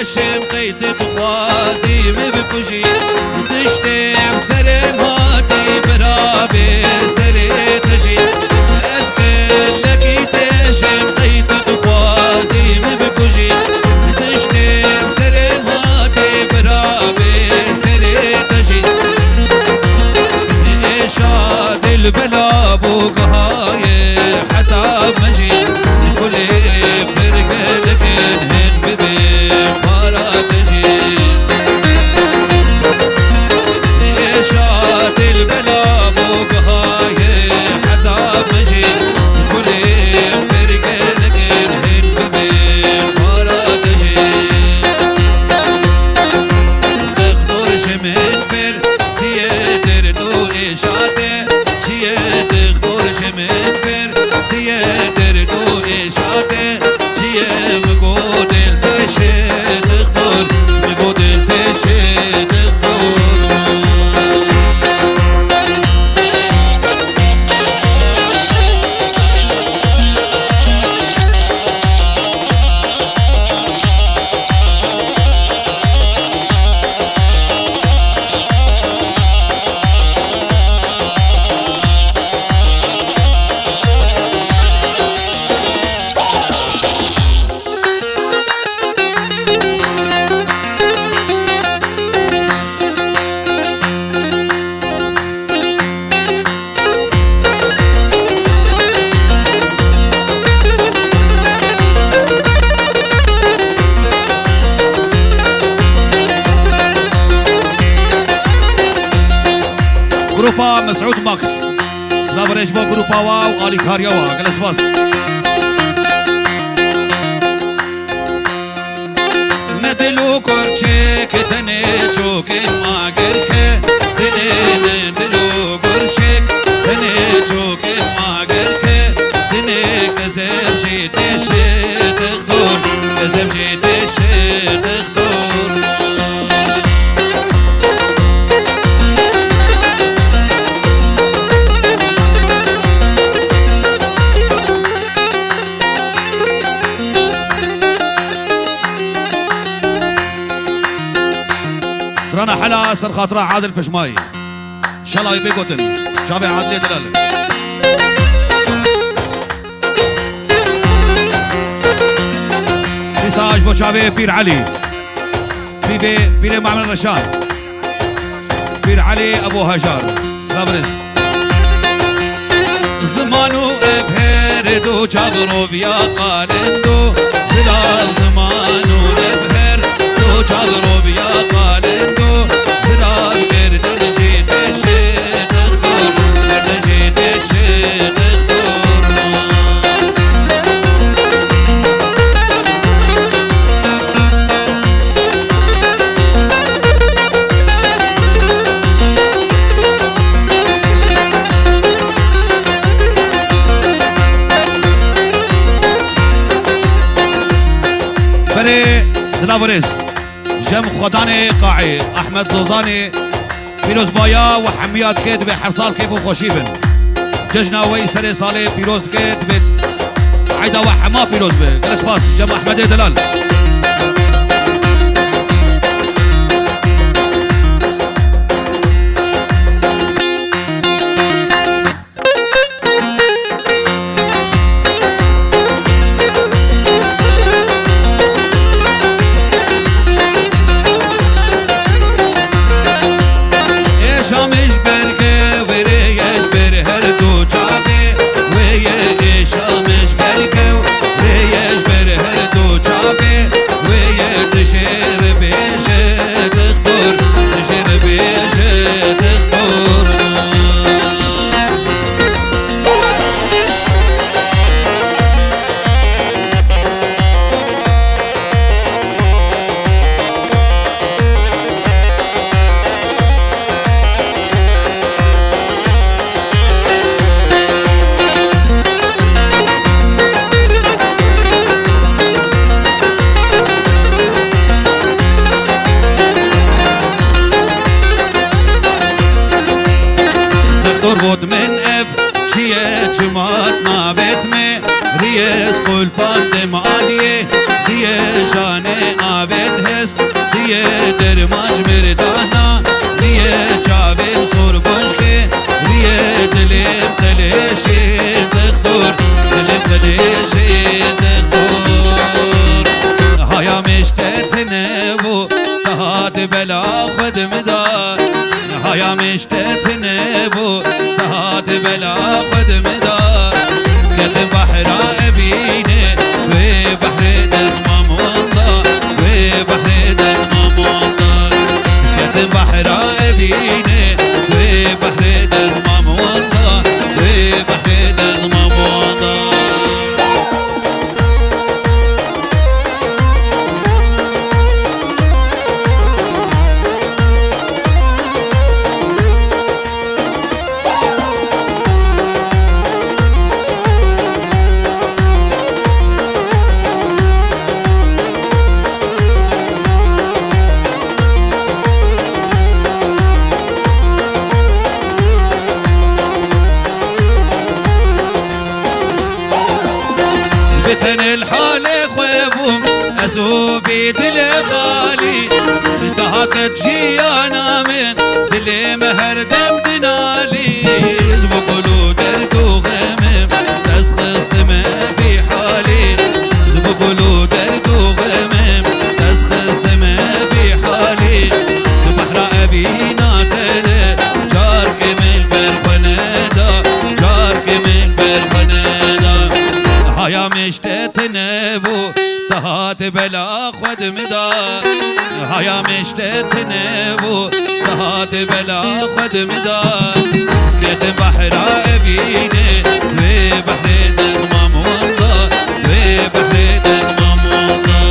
تشم قيت تخوازي مبكوشي تشتم سرم هاتي برابي سري تجي اسكن لكي تشم قيت تخوازي مبكوشي تشتم سرم هاتي برابي سري تجي شاد البلا بوقهاي حتى مجي كل فرقة لكن هن ببي فارا تجي شاد البلا بوقهاي حتى مجي كل فرقة لكن هن ببي فارا تجي تخطر شمن بر سيدر دو إشاته چیه تخطر شمن بر سيدر دو إشاته چیه مگو دل تشه تخطر مگو دل تشه تخطر جروبا مسعود ماكس سلام ريجبو جروبا واو آلي كاريوا قلس باس ندلو كورچك تنه چوكن ما گرخه تنه ندلو كورچك تنه چوكن ما گرخه تنه كذب جي تشه تخدور كذب جي تشه تخدور سرانا حلا سر خاطرة عادل بشماي ان شاء الله يبي قوتن جابي عادل دلال مساج بو جابي بير علي بير معمل رشان بير علي ابو هجار سلام رزق زمانو ابهر دو جابرو بيا قالندو زلال زمانو ابهر دو جابرو بيا قالندو سلافرز جم خداني قاعي احمد زوزاني فيروز بايا وحميات كيد بحرصال كيف وخوشيبن ججنا وي سري صالي فيروز كيد عيدا وحما فيروز بقلس باس جم احمد دلال شامش بركه وريش برهر دو جابه مشغول باندم عالیه دیه جان آبد هست دیه درماج مردانا دیه چاوین سور بنج که دیه دلیم تلیشیم دختور دلیم تلیشیم دختور هایا مشتت نبو تهات بلا خود مدار هایا مشتت نبو تهات بلا خود مدار اسكت بحر ابينه وبحر دزمام وانضا وبحر دزمام وانضا اسكت بحر ابينه وبحر دزمام وانضا وبحر دزمام وانضا بتن الحال خوابهم ازو في دل خالي انتهت جيانا من دل مهر دم دنالي زبقلو درد وغمم تسخست ما في حالي زبقلو درد وغمم تسخست ما في حالي بحر ابينا تده جارك من برخنادا جارك من برخنادا هایا مشتت نبو تهات بلا خود مدار هایا مشتت نبو تهات بلا خود مدار اسكت بحر ابينه وبحر دزمام وانضا وبحر دزمام وانضا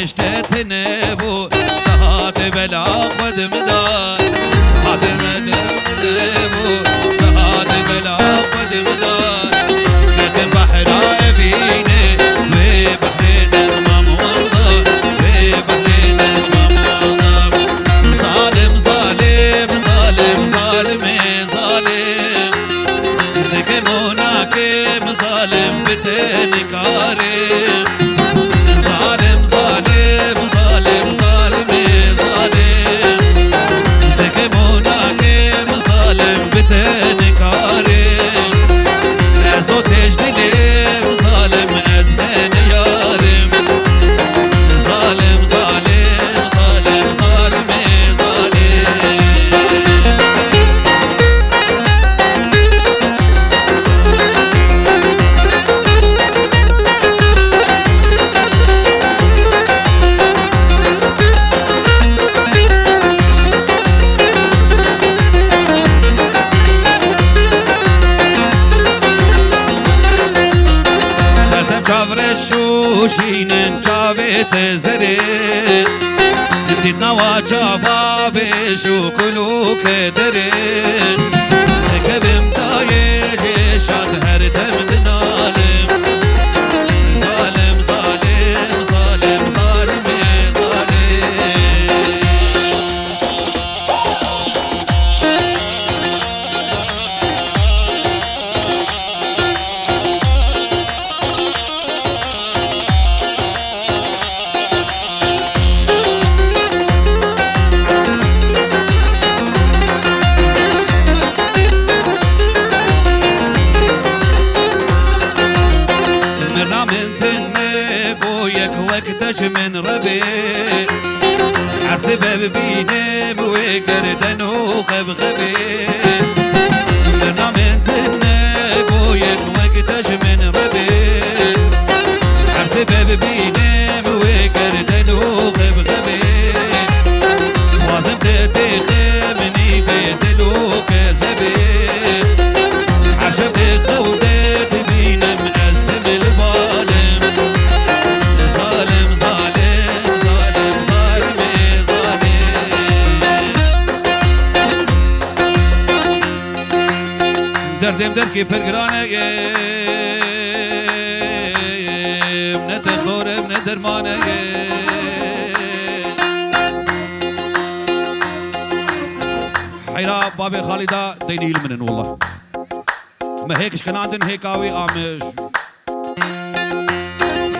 مشتت نبو تهات بلا خود مدار هات نبو تهات بلا خود مدار اسكت بحر ابينه وبحر دزمام وانضا وبحر دزمام وانضا ظالم ظالم ظالم ظالم ظالم ازدك مناكم ظالم بتنكارم ظالم ظالم ظالم ظالم ظالم زكمونا كم ظالم بتنكارم از دوستش دلم ظالم از من یارم ظالم ظالم ظالم ظالم ظالم شوشینن چاوت زرین دیدنا و چافا بشو کلوک درین کبیم دایج شاز هر دم دنالم ظالم ظالم ظالم ظالم ظالم بینم و گردن و خبخبین مرنا من تنگ و یک وقتش من ربین حرس ببینم و گردن و خبخبین خوازم تتخمنی بدل و کذبین حرشب تخودت بینم استمل بالم ظالم ظالم ظالم ظالم ظالم دردم درکی پرگرانه من تخورم من درمانه حيرا بابي خالدة ديني المنن والله ما هيكش كان عندن هيكاوي قامش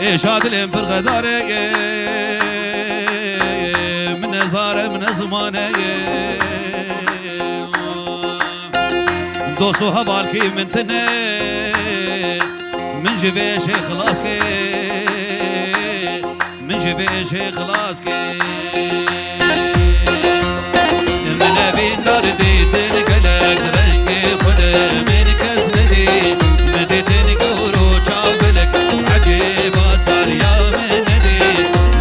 ايش هاد الام في الغدارة من نزارة من زمانة دوسو هبالكي من تنين من جبيش خلاصكي من جبيش خلاصكي من ابين دردي تنقلك رنقي خده من كسندي مديتني قورو چاولك عجيب صار يا من ندي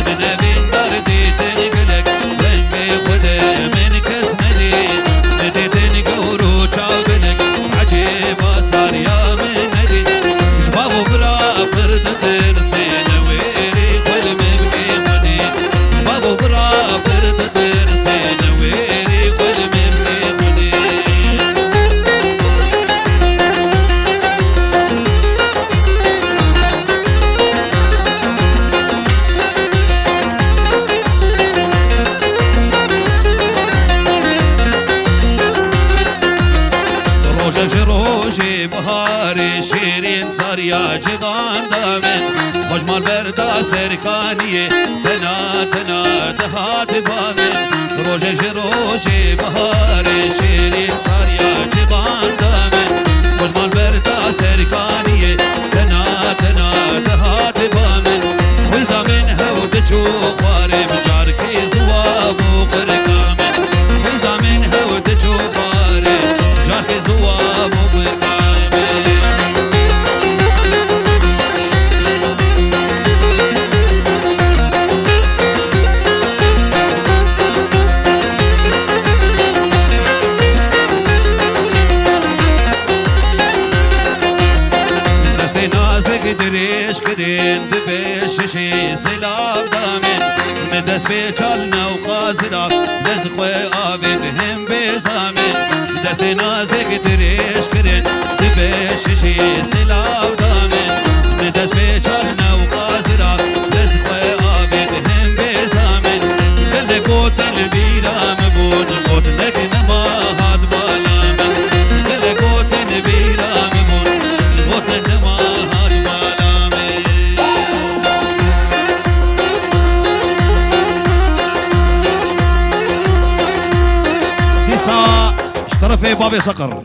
من ابين دردي تنقلك رنقي خده من كسندي مديتني قورو چاولك عجيب صار يا من ندي شبابو برا برد ترسين ويري خل مبكي خدي شبابو برا برد ترسين ويري خل مبكي خدي روجي بهاري شيرين صار يا جغان دامن خوش مال بردا سركانية تنا تنا دهات بامن روجي بهاري شيرين صار يا جغان دامن خوش مال بردا سركانية تنا تنا دهات بامن خويزا من هودجو خواري بجاركي زواب وقرقامن خويزا من هودجو خواري جاركي زواب وقرقامن دستي نازك دريش كدين دبششي سلاف دامن مدست بيچالنا وخازرا لزخوي آفيد هم بزامن دستي نازك دريش كدين دبششي سلاف دامن مدست بيچالنا وخازرا لزخوي آفيد هم بزامن كل قوت البيرا مبون قوت لكن ما هاد بالامن كل قوت البيرا مبون قوت ما هاد بالامن ديسا اشترفي بابي صقر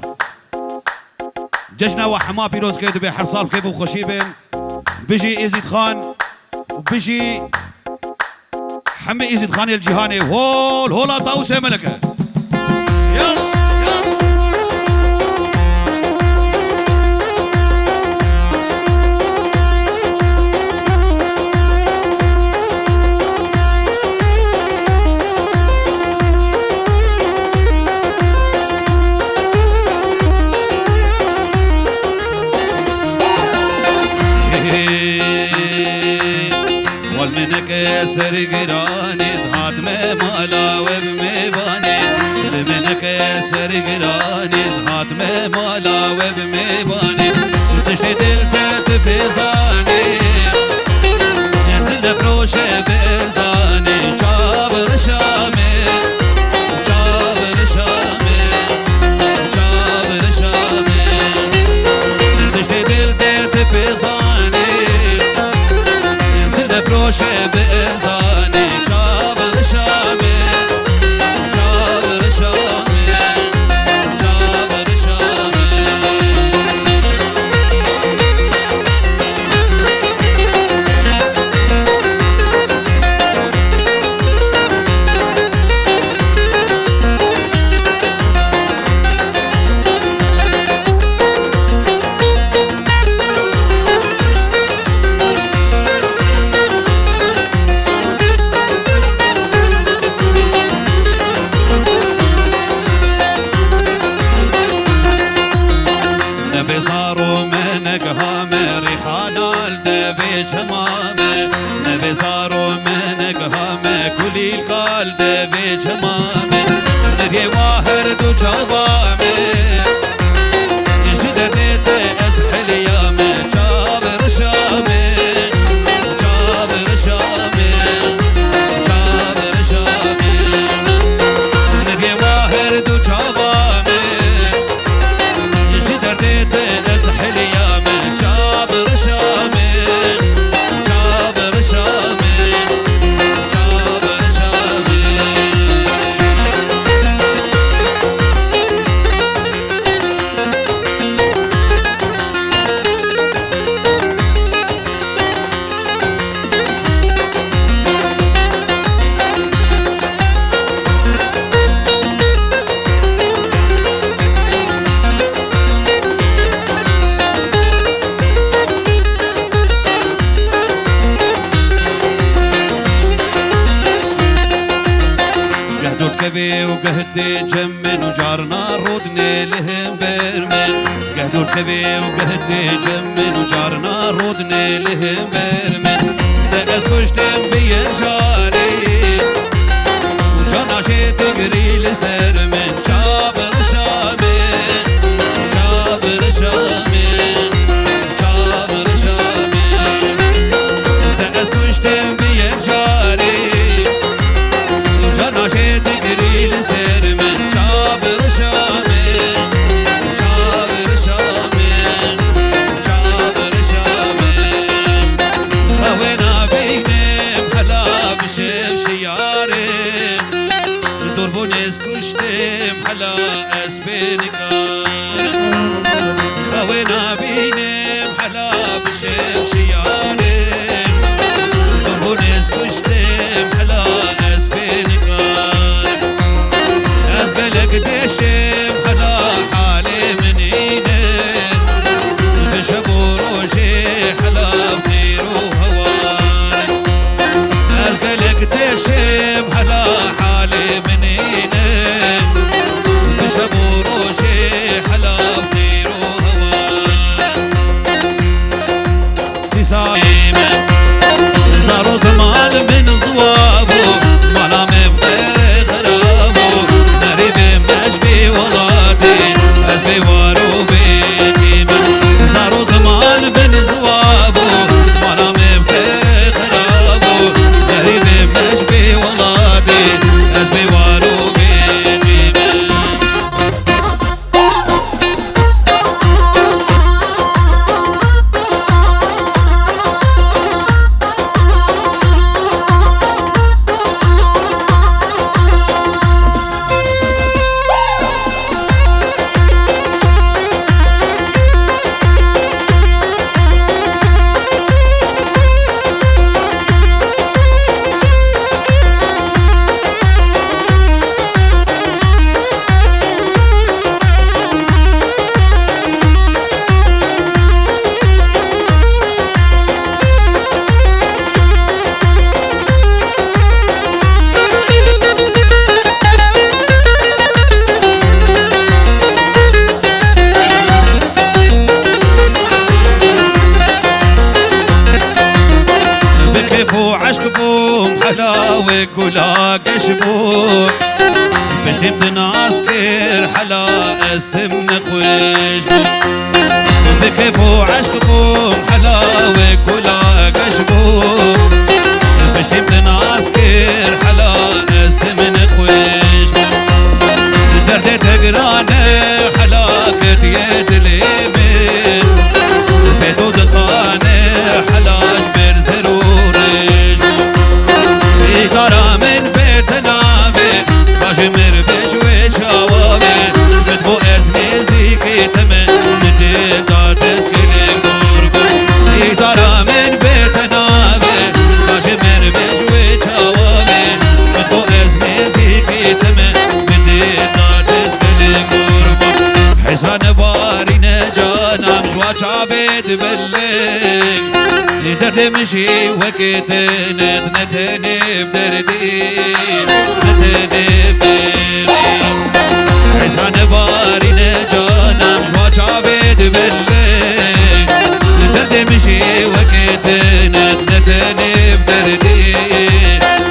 ججنا وحما بيروز كيدو بحرصال كيف وخشيبن بيجي ايزيد خان وبيجي حمي ايزيد خان الجهاني هولا طاوسه ملكه يلا والمنك سرقراني زهات مالا وبميباني المنك سرقراني زهات مالا وبميباني وتشتي دلتت بزاني يندل فروش برزاني جابر شامي جابر شامي جابر شامي تشتي دلتت بزاني فروش بإرزاني دو چاوامه يجي دردت أزحل يامه چاور شامه چاور شامه چاور شامه نبي واهر دو چاوامه يجي دردت أزحل يامه چاور شامه چاور شامه چاور شامه كبي وقهدي جمن وجارنا رودني لهم برمن قهدور كبي وقهدي جمن وجارنا رودني لهم برمن دقس كشتم بين جاري وجارنا شي تقري لسرمن شابر شامن شابر شامن شابر شامن دقس كشتم بين جاري وجارنا شي تقري لسرمن شابر شامن شابر شامن شابر شامن خوينا بينم حلا بشف شيارم دربونس كشتم حلا اسبنكار خوينا بينم حلا بشف شيارم دربونس كشتم حلا اسبنكار أزقلك دشم حلا حالي من ايدن بشبو روجي حلا بطير وهوان أزقلك دشم حلا حالي من ايدن بشبو روجي حلا بطير وهوان تسايمة زارو زمان من زوابو مالا مفتر خرابو غريب مشبي ولادي أشبي وارو بيجيما زارو زمان من زوابو مالا مفتر خرابو غريب مشبي ولادي أشبي وارو بيجيما بكيفو عشقبو حلاوة كلا قشبو بشتم تناسكر حلا استم نخوشبو بكيفو عشقبو حلاوة كلا قشبو بشتم تناسكر حلا استم نخوشبو درد تقرانه حلاكت يدلي من بيتو دخانه حلاش برزرورش إدارة من بيتنا كاشمر بشوي شوابي مدبو اسمي زيكي تمن نديدا تسكيلك دوربو إدارة من بيتنا كاشمر بشوي شوابي مدبو اسمي زيكي تمن نديدا تسكيلك دوربو حسان باري نجانا مشوا شابيت بلك درد مشي وقت نتني بدردي نتني بدردي حسان باري نجانا مشوا شابيت بلك درد مشي وقت نتني بدردي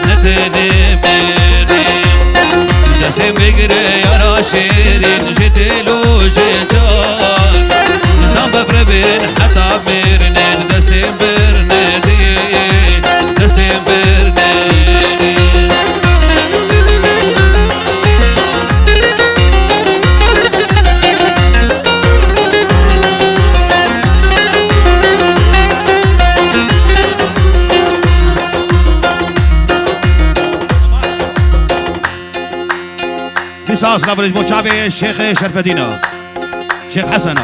نتني بدردي دستم بگیره یارا شيرين جدلو جيجان دام بفربين حتى ميرنين دستين برنادي دستين برنادي قصاص لابرج بوشابي الشيخ شرف الدين شيخ حسن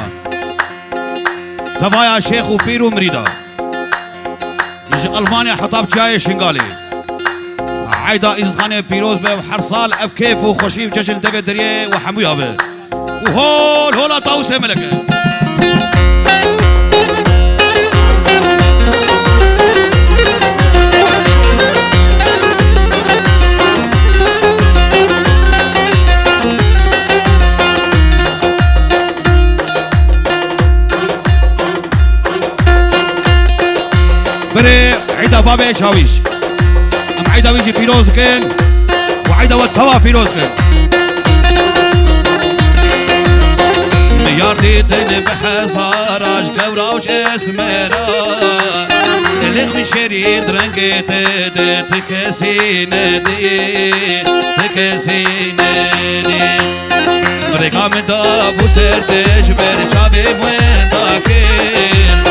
تفايا شيخ وبيرو مريدا يجي ألمانيا حطاب جاي شنغالي عايدا إزخانة بيروز بحرصال أب كيف وخشيف جشل دبي دريه وحمويا به وهول هولا طاوسة ملكة بري عيدا بابي شاويش ام عيدا ويجي فيروز كن وعيدا والتوا فيروز كن ميار ديتن بحصاراش قوراوش اسمرا اللي خوي شريد رنقيت تكسين دي تكسين دي بريقا من دابو سرتش برشابي موين داكين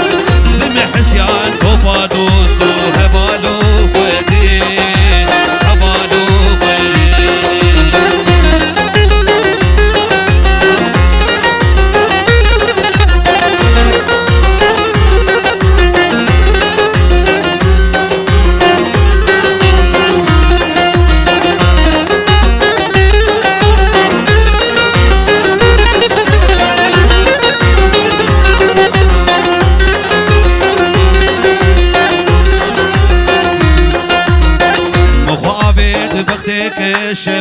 بمحسيان توبا دوستو هبالو خودي هبالو خودي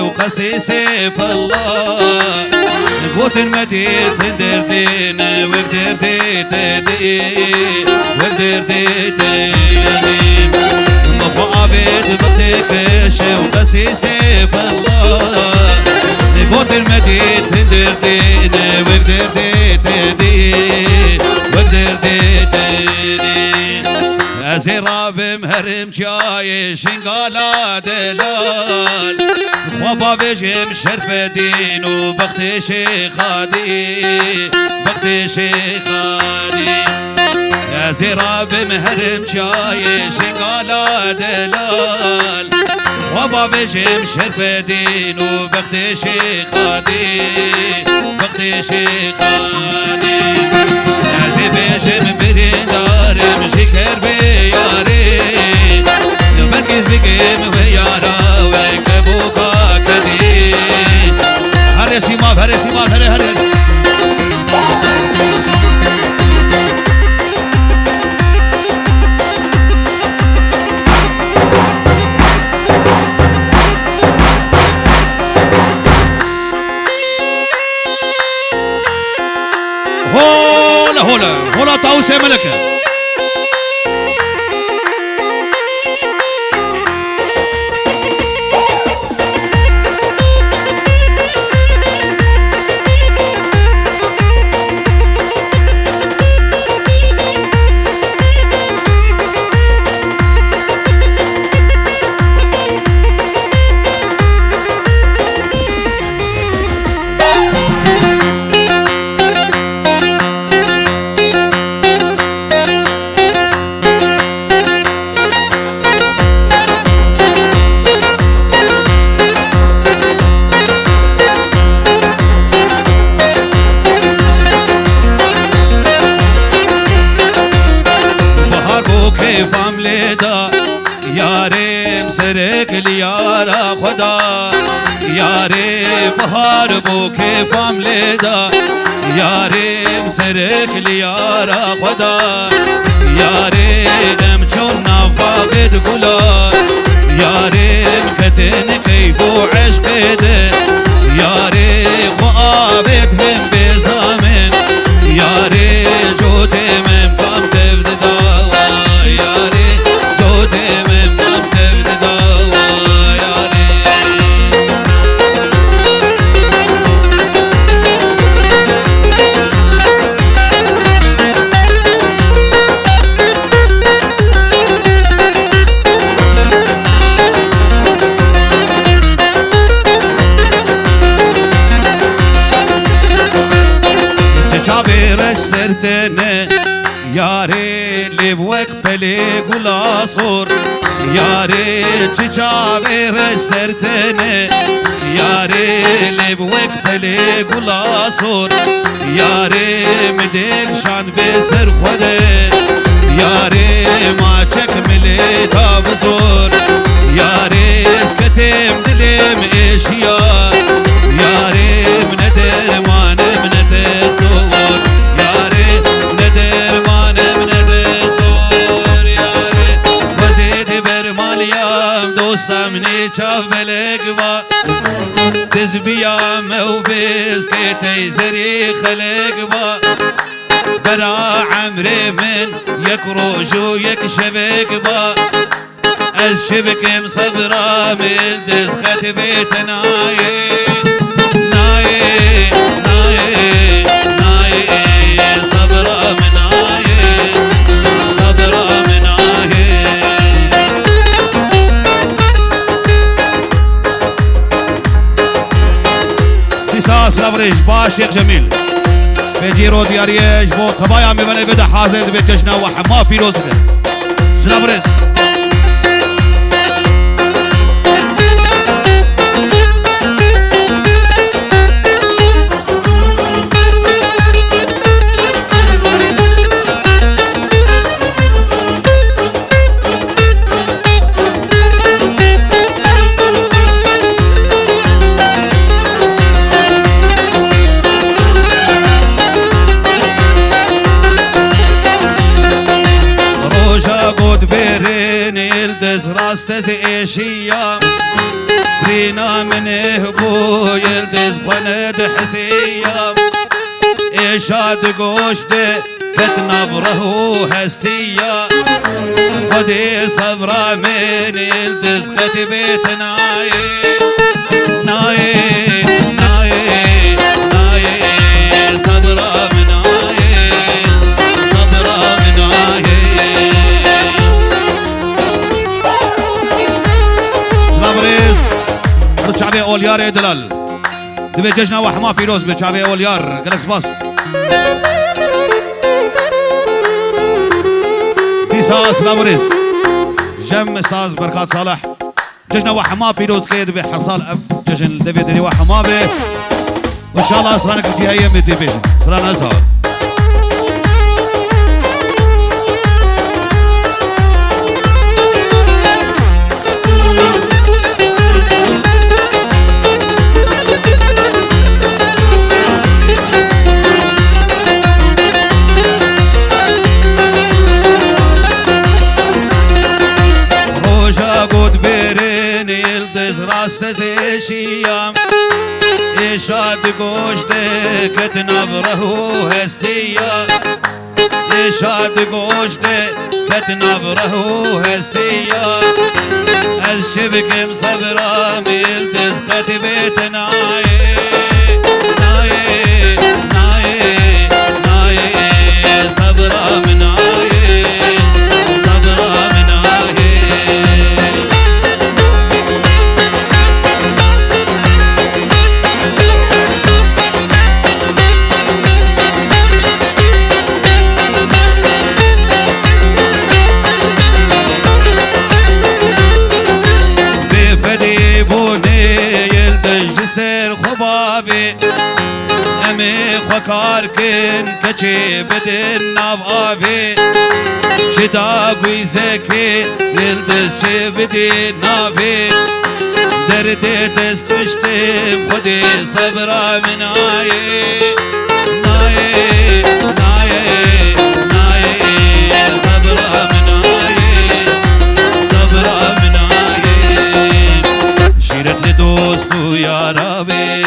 وقسي سيف الله قوت المدير تندردين وقدرتي تدي وقدرتي تدي مخابط بختك وقسي سيف الله قوت المدير تندردين وقدرتي تدي وقدرتي تدي زيرا بمهرم جاي شنقالا دلال خوابا بجم شرف دين وبخت شيخادي بخت شيخادي يا زيرا بمهرم جاي شنقالا دلال خوابا بجم شرف دين وبخت شيخادي بخت شيخادي يا زي بجم برندارم شكر بياري بكيز بكيم ويارا ويكبوكا كدي هري سيماب هري سيماب هري هري هولا هولا هولا طاوسة ملكة ياري بهار بو كيف عملدا ياري مسرك ليارا خدا ياري امچون نافاقد گلا ياري مكتن كيفو عشقد ياري خوابت هم بزامن ياري جوتي ممكم تفد داوا ياري جوتي ممكم تفد داوا ياري سرتنه یاری لیوک پلی گلاسور یاری چچاویر سرتنه یاری لیوک پلی گلاسور یاری مدیک شان بسر خوده یاری ما چک ملی تابزور یاری اسکتیم دلیم اشیا یاری من درمان من تدور یاری ندرمان من تدور یاری وزید برمالیم دوستم نیچاف بلگوا تزبیام و بیز که تیزری خلقوا برا عمري من يك روج ويك شبك با از شبكم صبرا ملدز ختبت ناي ناي ناي ناي صبرا من ناي صبرا من ناي قصاص لبريش باش شيخ جميل بجيرو دياريش بو طبايا مبني بدا حاضر بججنا وحما فيروز بدا سلابريز راستز ايشيا برينا من هبو يلدز بند حسيا ايشاد قوشت كتنبره هستيا خدي صبرا من يلدز ختبت ناي ناي ناي ناي صبرا من ناي صبرا من ناي شعبي اوليار يا دلال دبي ججنا وحما فيروز بشعبي اوليار قالك سباس قصاص لابريس جم استاذ بركات صالح ججنا وحما فيروز كيد بحرصال اب ججن دبي دني وحما به وان شاء الله اسرانك بدي هي من ديفيجن سلام ازهر استزيشيام إشاد قوشته كتنبره هستيا إشاد قوشته كتنبره هستيا از شبكم صبرا ميلدز قتبت ناي ناي ناي ناي صبرا من ناي صبرا من ناي خكاركن كشي بدن نافي شدا قويزكي للدس شي بدن نافي درد تسكشتم خدي صبرا من ناي ناي ناي ناي صبرا من ناي صبرا من ناي شيرت لدوستو يا ربي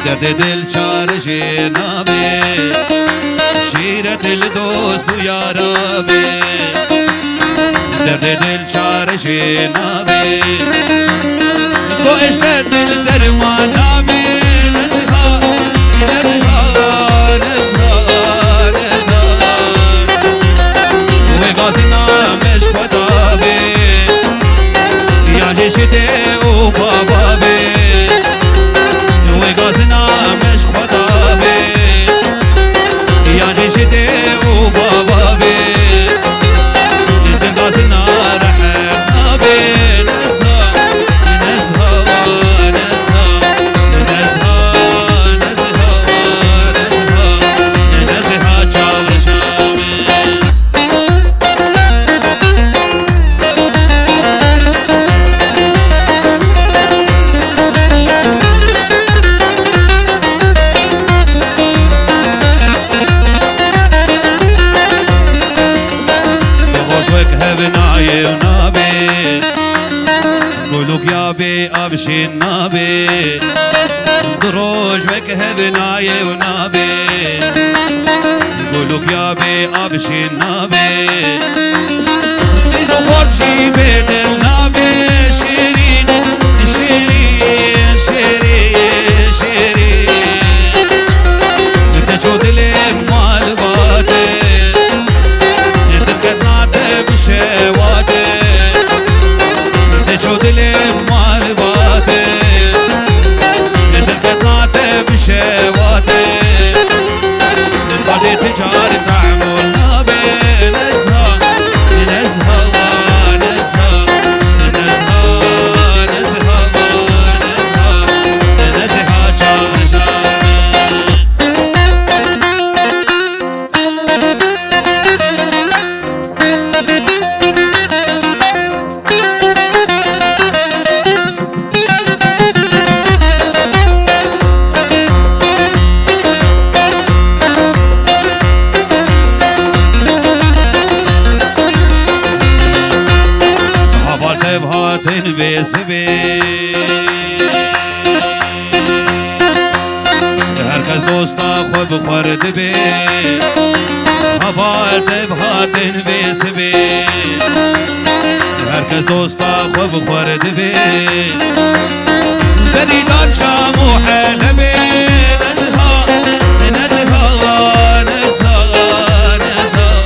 درد دل چارش نابه شیرت الدوست یا ربی درد دل چارش نابه کو عشق دل درمان نابه نزها نزها نزها نزها و غازی نامش خدا به یا جشته او بابا به ويقازنا مش خدا بي دروج بكهب ناي ونابي قولوك يا بي ابشي النابي تيزو خورشي بيت النابي شيرين شيرين شيرين شيرين انت جود لي مال باتي انت كتنات بشواتي انت جود لي مال باتي انت كتنات بشواتي قد تجاري تعمل نابي نزهة نزهة ونزهة نزهة نزهة ونزهة نزهة جاشا بهاتن بسبي هركز دوستا خو بخورد بي هوالت بهاتن بسبي هركز دوستا خو بخورد بي بريدان شام وحلبي نزهة نزهة نزهة نزهة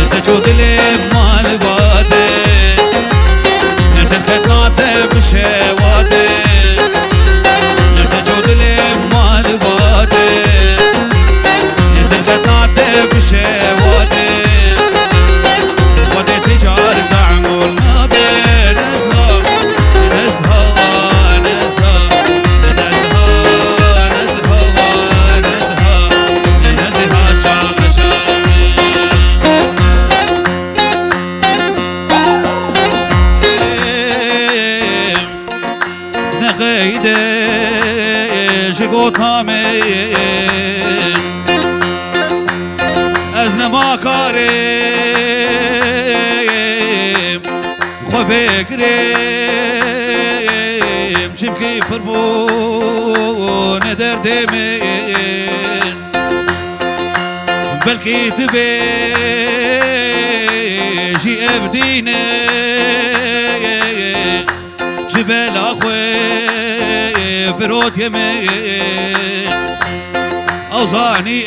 انت جود لي مال باتي بشواتي انت جود لي مال باتي انت القطعت بشواتي خدي تجار تعمل نابي نزهة نزهة نزهة نزهة نزهة نزهة نزهة جاشا شگوتامه از نماکارم خو بگرم چمکی فربون دردمه بلکی تبی جی ابدینه جبل اخوی فرود يمين أوزاني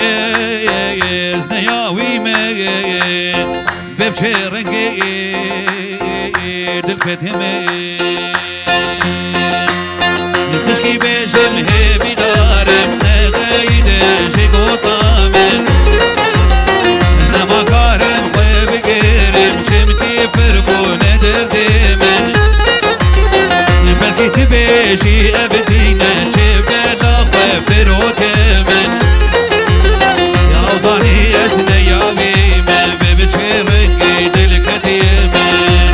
زنياوي مين ببشي رنقي دلكت يمين تشكي بجم هبي دارم نغيد شيقو طامن زنا ما كارم خوي بقيرم شمتي فرقو ندر ديمن بلكي تبيشي أبدينا جبل أخوة فروت من يا أوزاني أسنى يا ويمن ببتشي رنقي دلكت يمن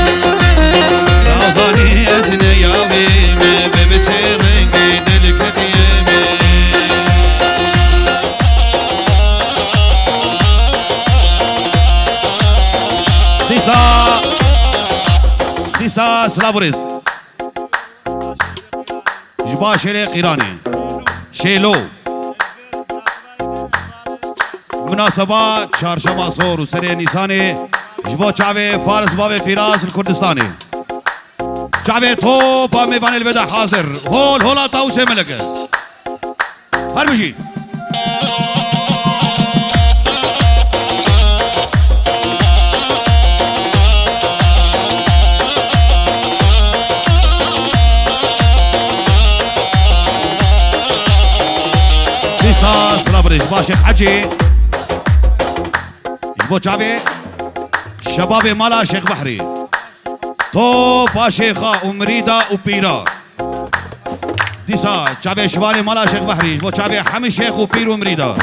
يا أوزاني أسنى يا ويمن ببتشي رنقي دلكت يمن ديسا سلافوريس جبا شيلي قيراني شيلو مناسبة چهارشنبه زور و سر نیسانی جبا چاوه فارس باوه فراز الكردستاني چاوه تو با میوان الودا حاضر هول هولا تاوسه ملکه هر بشید سلام با شیخ حجی جبو چاوه شباب مالا شیخ بحری تو با شیخا و مریدا و پیرا دیسا چاوه شبان مالا شیخ بحری جبو چاوه همه شیخ و پیر و مریدا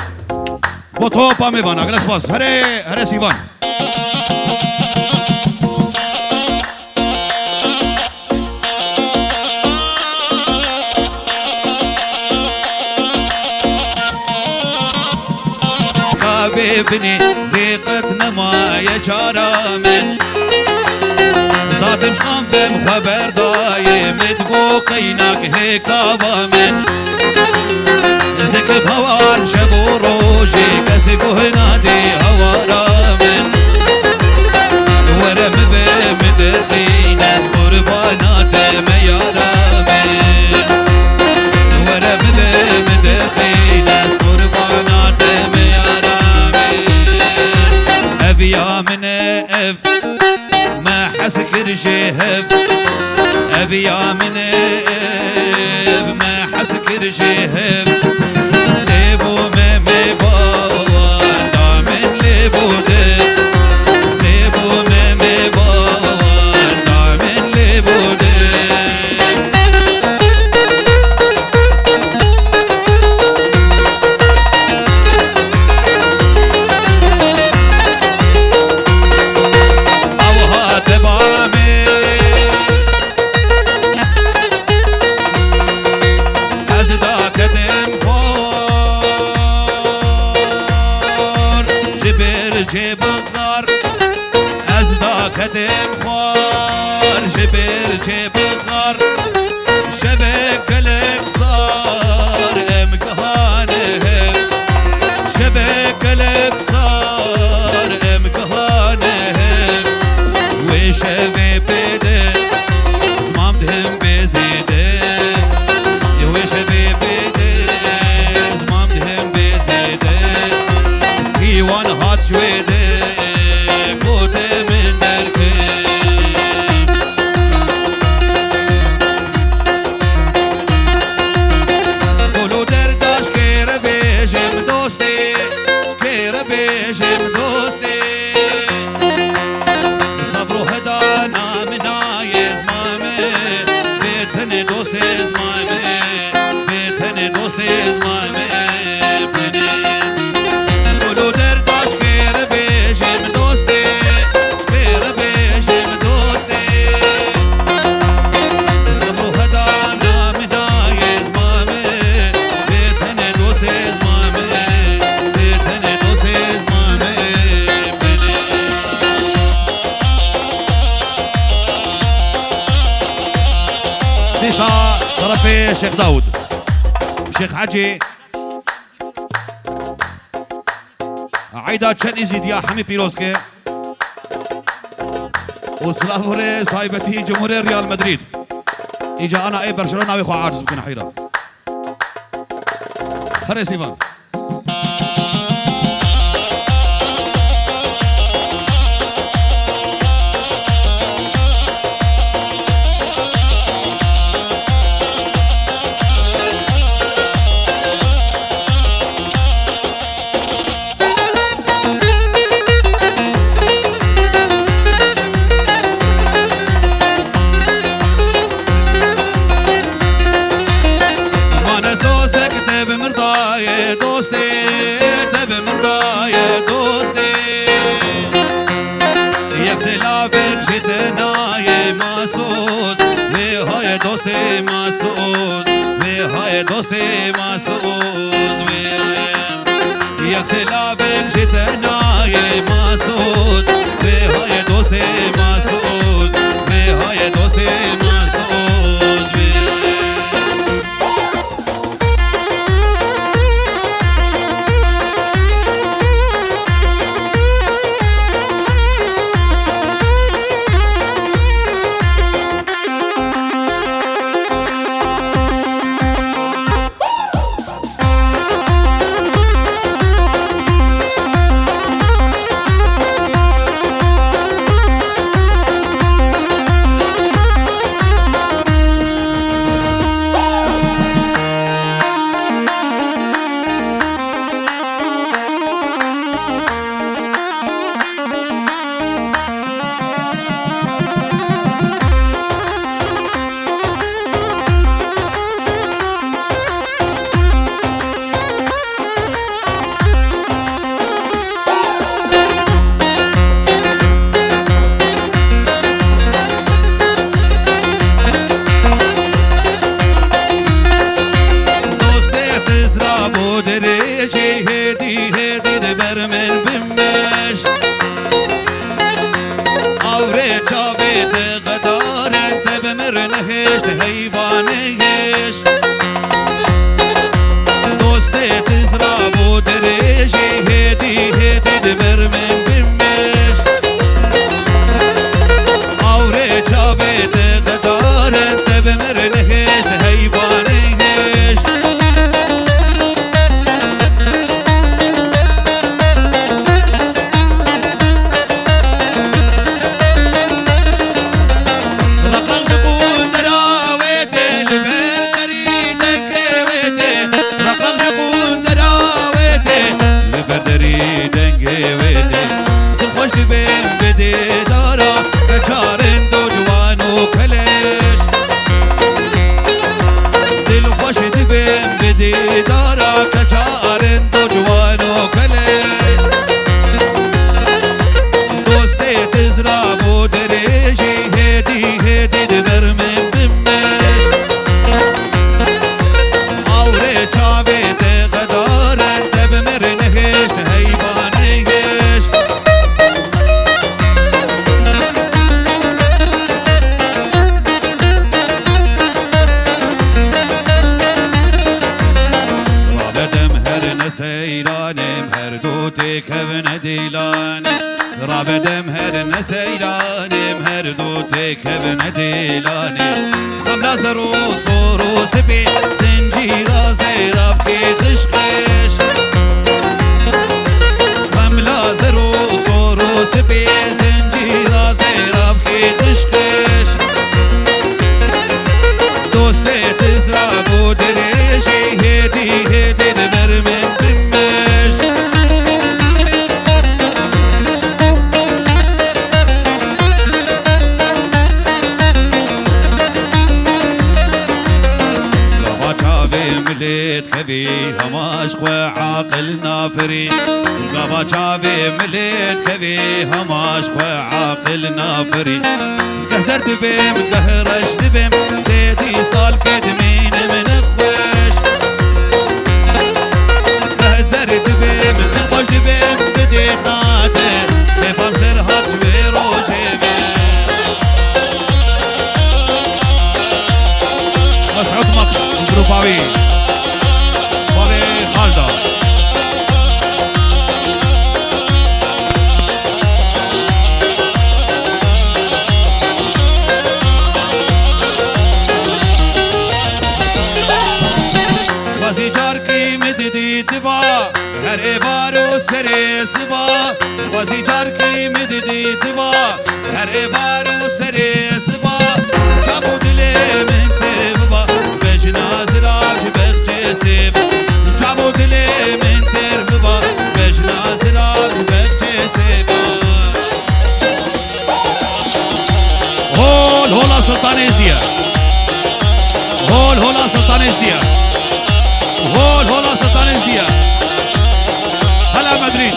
بو تو پا میبان اگلس باز هره سیوان ببني ريقتنا ما يجارامن ذات مشخام بم خبر دايم تقوقي خينك هيك من ازدك بهوار شبو روجي كسكو هنادي هوارا من ورم بمدخي ناس قربانات ميارا من ورم بمدخي ناس قربانات ميارا من افيا من اف ما حسكر جهف افيا من اف ما حسكر جهف سليبو ممي بوان دامن لبوده سليبو ممي بوان دامن لبوده اوها تبامي ازدا كدم جيب غار ازدا كدم خوار جبر جيب غار شبك لك صار امكهانه شبك لك صار امكهانه وشبي بده زمامتهم بزيده وشبي بده زمامتهم بزيده كيوان هات شويده بوده من دركه قولو درداش كير بيجم دوستي كير بيجم دوستي صبرو هدانا مناي زمامي بيتني دوستي زمامي بيتني دوستي زمامي قولو درداش كير بيجم دوستي كير بيجم دوستي صبرو هدانا مناي زمامي بيتني دوستي زمامي بيتني دوستي زمامي ديشا طرفي الشيخ داود الشيخ حجي عيدا چن ازید یا حمی پیروز که و سلام طایبتی جمهوری ريال مدريد اجا انا اي برشلونه ويخو عاجز بكن حيرة هري سيفان دوستي مسعود یک سلابن جتنای مسعود های دوستی مسعود های دوستی مسعود دارا كچارن دو جوانو كلي دوستي تزرع بودريجي هدي دبر من دمش عوري چاوي تغدارن تبمرنهش تهيبانيش سيرانم هر دوتي كبن ديلانم رابدم هر نسيرانم هر دوتي كبن ديلانم خملا زرو صورو سبي زنجيرا زيراب كي خشخش خملا زرو صورو سبي زنجيرا زيراب كي خشخش دوستي تزرع بودريشي هدي دبر من مليت كبي هماش وعاقل نافرين قابا شافي مليت كبي هماش وعاقل نافرين كهزرت بيم كهرش دبيم زيدي صال كدمين من خوش كهزرت بيم كنخوش دبيم بديت ناتر كيف امسر هات شويرو جيبي مسعود مقص جروباوي هر بارو سر سبا وزی جار کی مددی تبا هر بارو سر سبا چابو دل من تربا بجناز راج بخچ سب چابو دل من تربا بجناز راج بخچ سب هولا سلطانیزیا هولا سلطانیزیا هولا سلطانیزیا هلا مدريد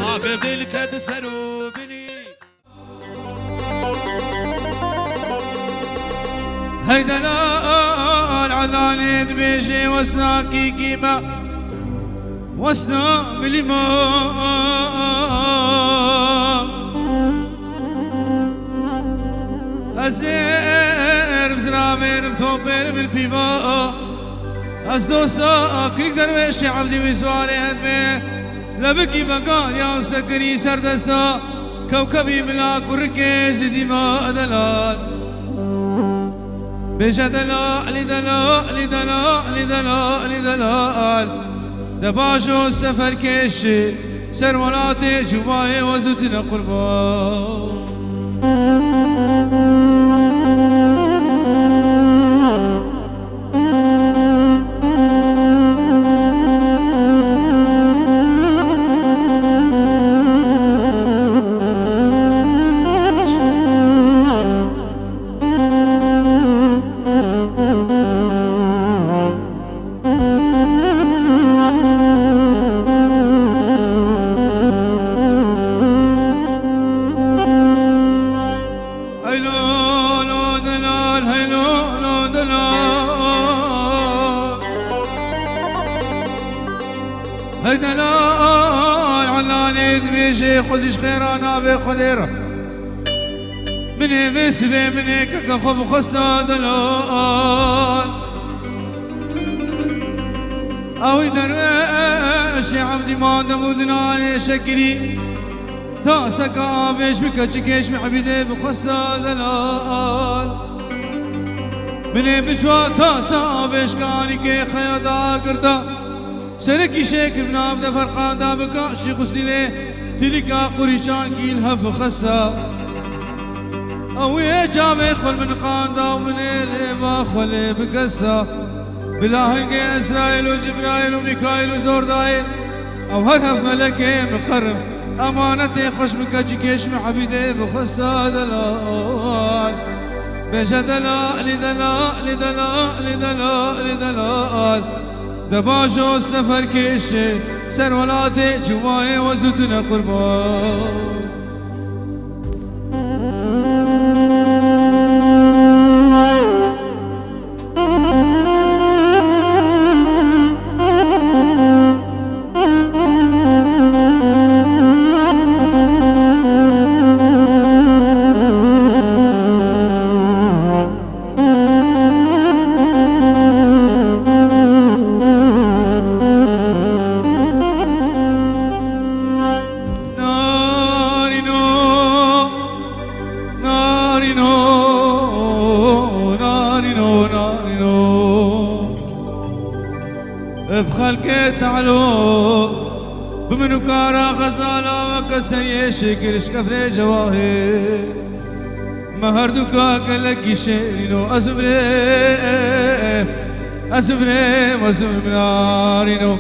عقب الكد سروبني هيدا العلاني دبيجي وسناكي كيما وسنا بالماء أزير بزرامير بثوبير بالبيباء أزدوسا كريك درويشي عبدي وزواري هدمي لبكي بقال يا سكري سردسا كوكبي ملاك وركيز دماء دلال بيجا دلال دلال دلال دلال دلال دباجو السفر كيشي سرولاتي جواي وزتنا قربان هيدا دلال علاني دبيجي خوزيش خيرانا بخدير مني بسبي مني كاكا خب خستا دلال اوي درويش يا عبدي ما دمودنا علي شكري تاسك آبش بكتشكيش محبيدي بخستا دلال مني بشوا تاسا آبش كاني كي خيادا كردا سركي شكر بناب دا فرقان دا بكا شي غسلي تلقى قريشان كي الهف خسا او يجامي خل من قاندا ومن الابا خل بقصة بلاهنجي اسرائيل وجبرائيل وميكائيل وزوردائيل او هرهف ملكي مقرب امانتي خوش بكجكيش محبيدي بخصة دلال بيجا دلال دلال دلال دلال دلال دباجو السفر كيشي سر ولاتي جواي وزتنا قربان بخلقه تعلو بمنكارا غزالا وكسر يشكرش كفر جواهر مهردوكا كلكي شيرينو أزبري أزبري وزبرارينو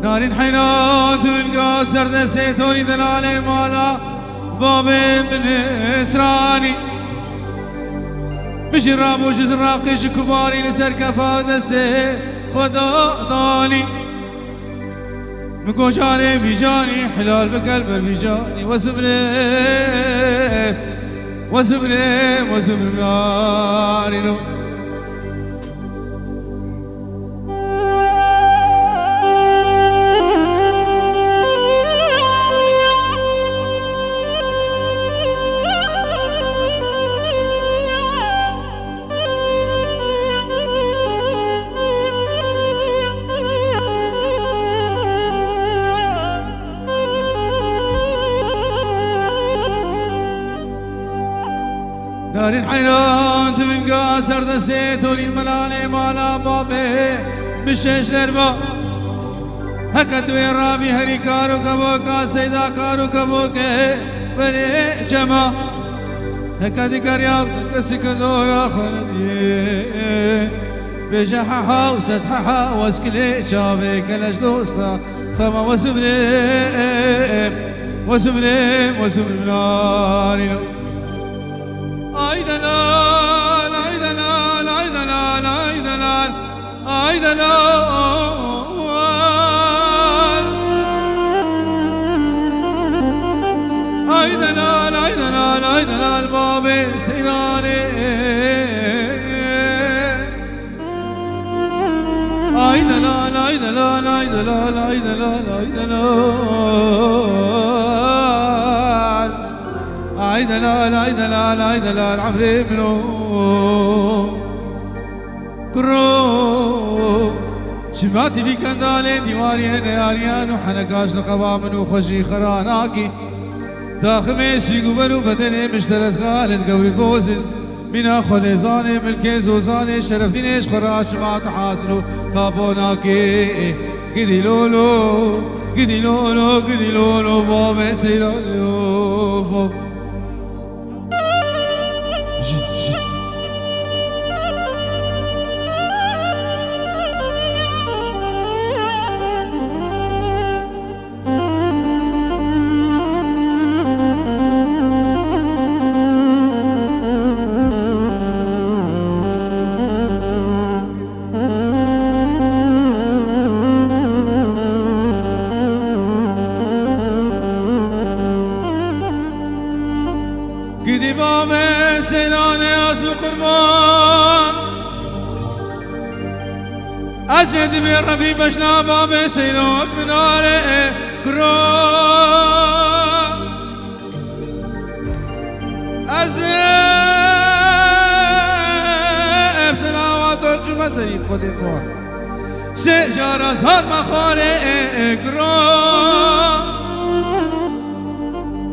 نارين حينات من قاسر دسيتوني دلالي مالا بابي من اسراني مش الراب وجز الراقش كباري لسر كفا دسي خدا ضاني مكو جاني في جاني حلال بقلبه في جاني واسبري واسبري واسبري نارينو نارين حيران من قاسر دسيتوني الملالي مالا بابي مشيش لربا هكت ويرابي هري كارو كبوكا سيدا كارو كبوكا بري جما هكت كرياب كسك دورا خلدين بجححا وستححا واسكلي شابي كلاش دوستا خما وسبريم وسبريم وسبريم نارينو ay dalal ay dalal ay dalal ay dalal ay dalal ay dalal ay dalal ay dalal babi sinane ay dalal ay dalal ay dalal ay dalal ay dalal ay dalal ay dalal ay dalal عمري منو كرو شماتي في كندالي ديواري نياريان وحنكاش نقبا منو خوشي خراناكي تاخميسي قبلو بدني مشترت خالد قبري بوزن منا خليزاني ملكي زوزاني شرفتينيش خراش ما تحاسنو طابوناكي قدي لولو قدي لولو قدي لولو بابي سيلولو قدي بابي سيلاني اسم قربان أزيد من ربي بشنا بابي سيلوك من ناري كرو مزری خود فوت سه جار از هر مخاره گرام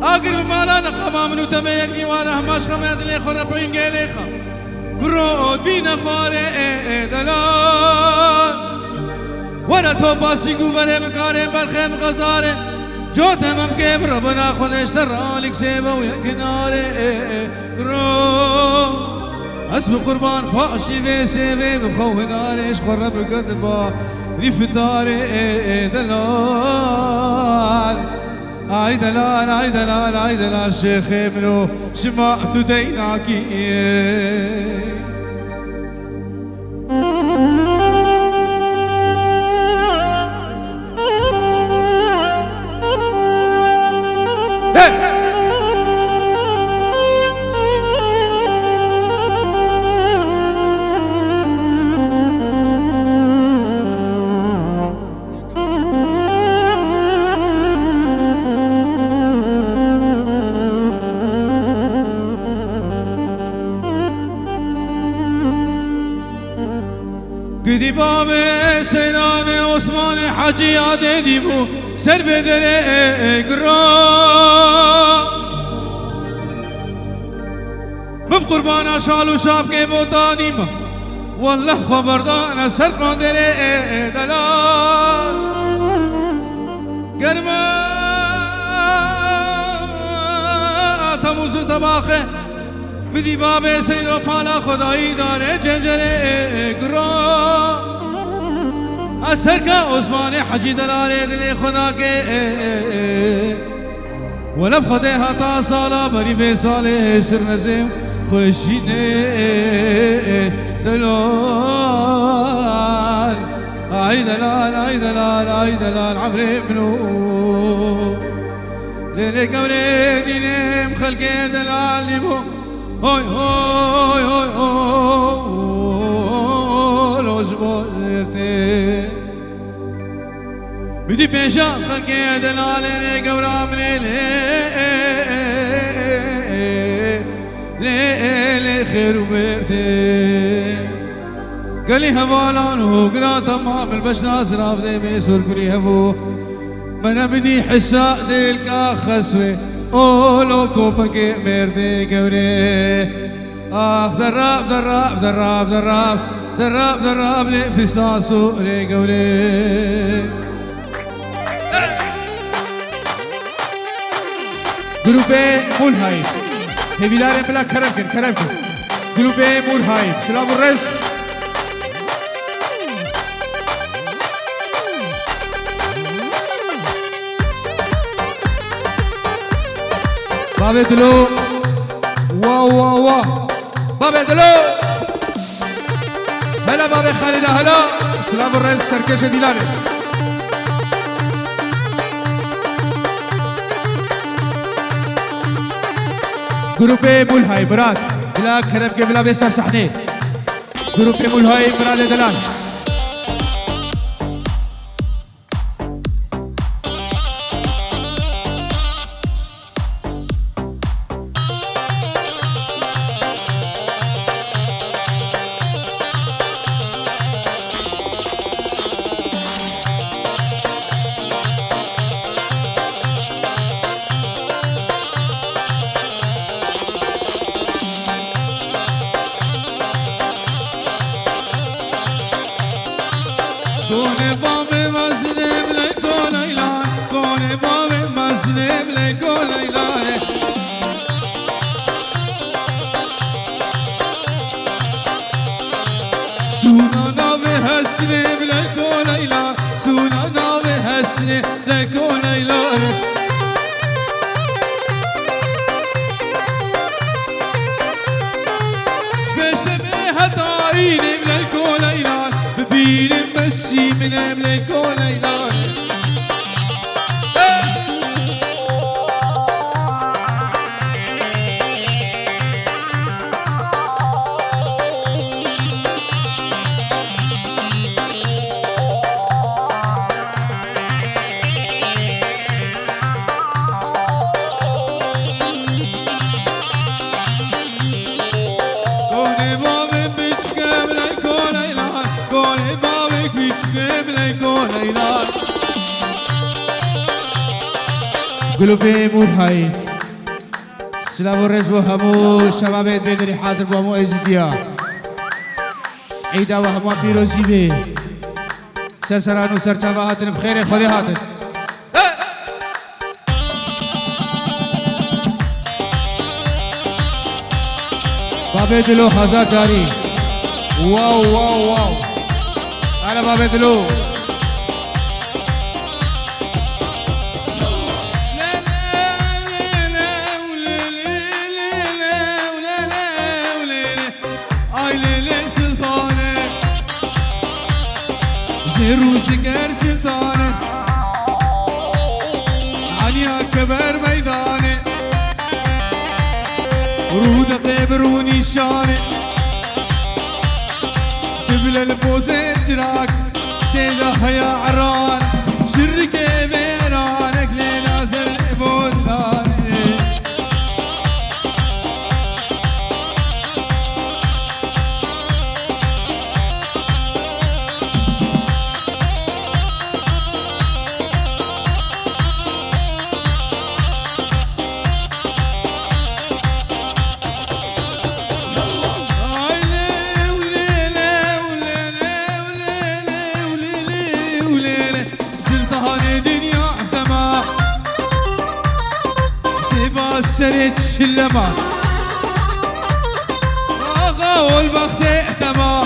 اگر مالا نخما منو تمه یک دیواره هماش خمه دلی خوره پایین گلی خم گرام بی نخاره دلال ورا تو باسی گو بره بکاره برخیم غزاره جو تمام که ربنا خودش در آلیک سیبا و یک کناره گرام اسم قربان پاشی به سیبه بخوه نارش قرب قد با ریفتار دلال آی دلال آی دلال آی دلال شیخ منو شماعت دیناکی گدی باب سیران عثمان حاجی یاد دیبو سر بدره گرام بب قربان شال و شاف که بودانیم والله خبردان سر قادره دلال گرما تموز تباخه بدی باب سیر و پالا خدایی داره جنجره گرام اثر که عثمان حجی دلاله دل خدا که ولف خده حتا سالا بری به ساله سر نزم خوشینه دلال آی دلال آی دلال آی دلال عمر ابنو لیل قبر دینم خلق دلال دیبو هوی هوی هوی هوی لوش بولرته بدی پیشا خلقی دلاله گورا منه لی خیر برده گلی حوالان و گرا تمام البشنا سراف ده میسور کری هبو من بدی حسا دل کا خسوه اولو کوپک مرده گوره آخ دراب دراب دراب دراب دراب دراب لفساسو لگوره گروپ مولهایم هیویلار بلا کرم کن گروپ مولهایم سلام الرس بابا دلو واو واو واو بابا دلو هلا بابا خالد هلا سلام الرئيس سركش ديلاني جروب مولهاي براد بلا كرب کے بلا بسر صحنه جروب مولهاي براد دلال هلال قلوبي مرهاي سلام الرزق وهمو شباب بدري حاضر وهمو ازديا عيدا وهمو بيروزي بي سرسران وسرچاوا هاتن بخير خلي هاتن بابي دلو خزا جاري واو واو واو انا بابي دلو روسكر سلطانه عنيا كبر ميدانه ورود قبروني شانه قبل البوزة جراك تيدا حيا عران شرك بيرانك لنازل بودانه سريت الشلمة آغا والبخت احتمى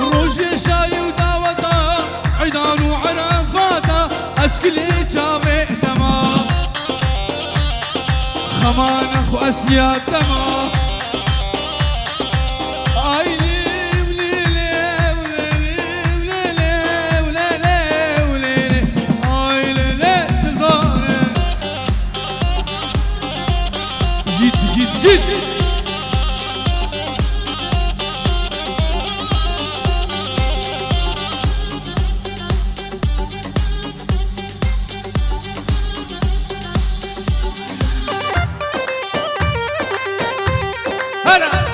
روش شاي وداوتا عيدان وعرفاتا اسكلي جامع احتمى خمان اخو اسياد تما جد هلا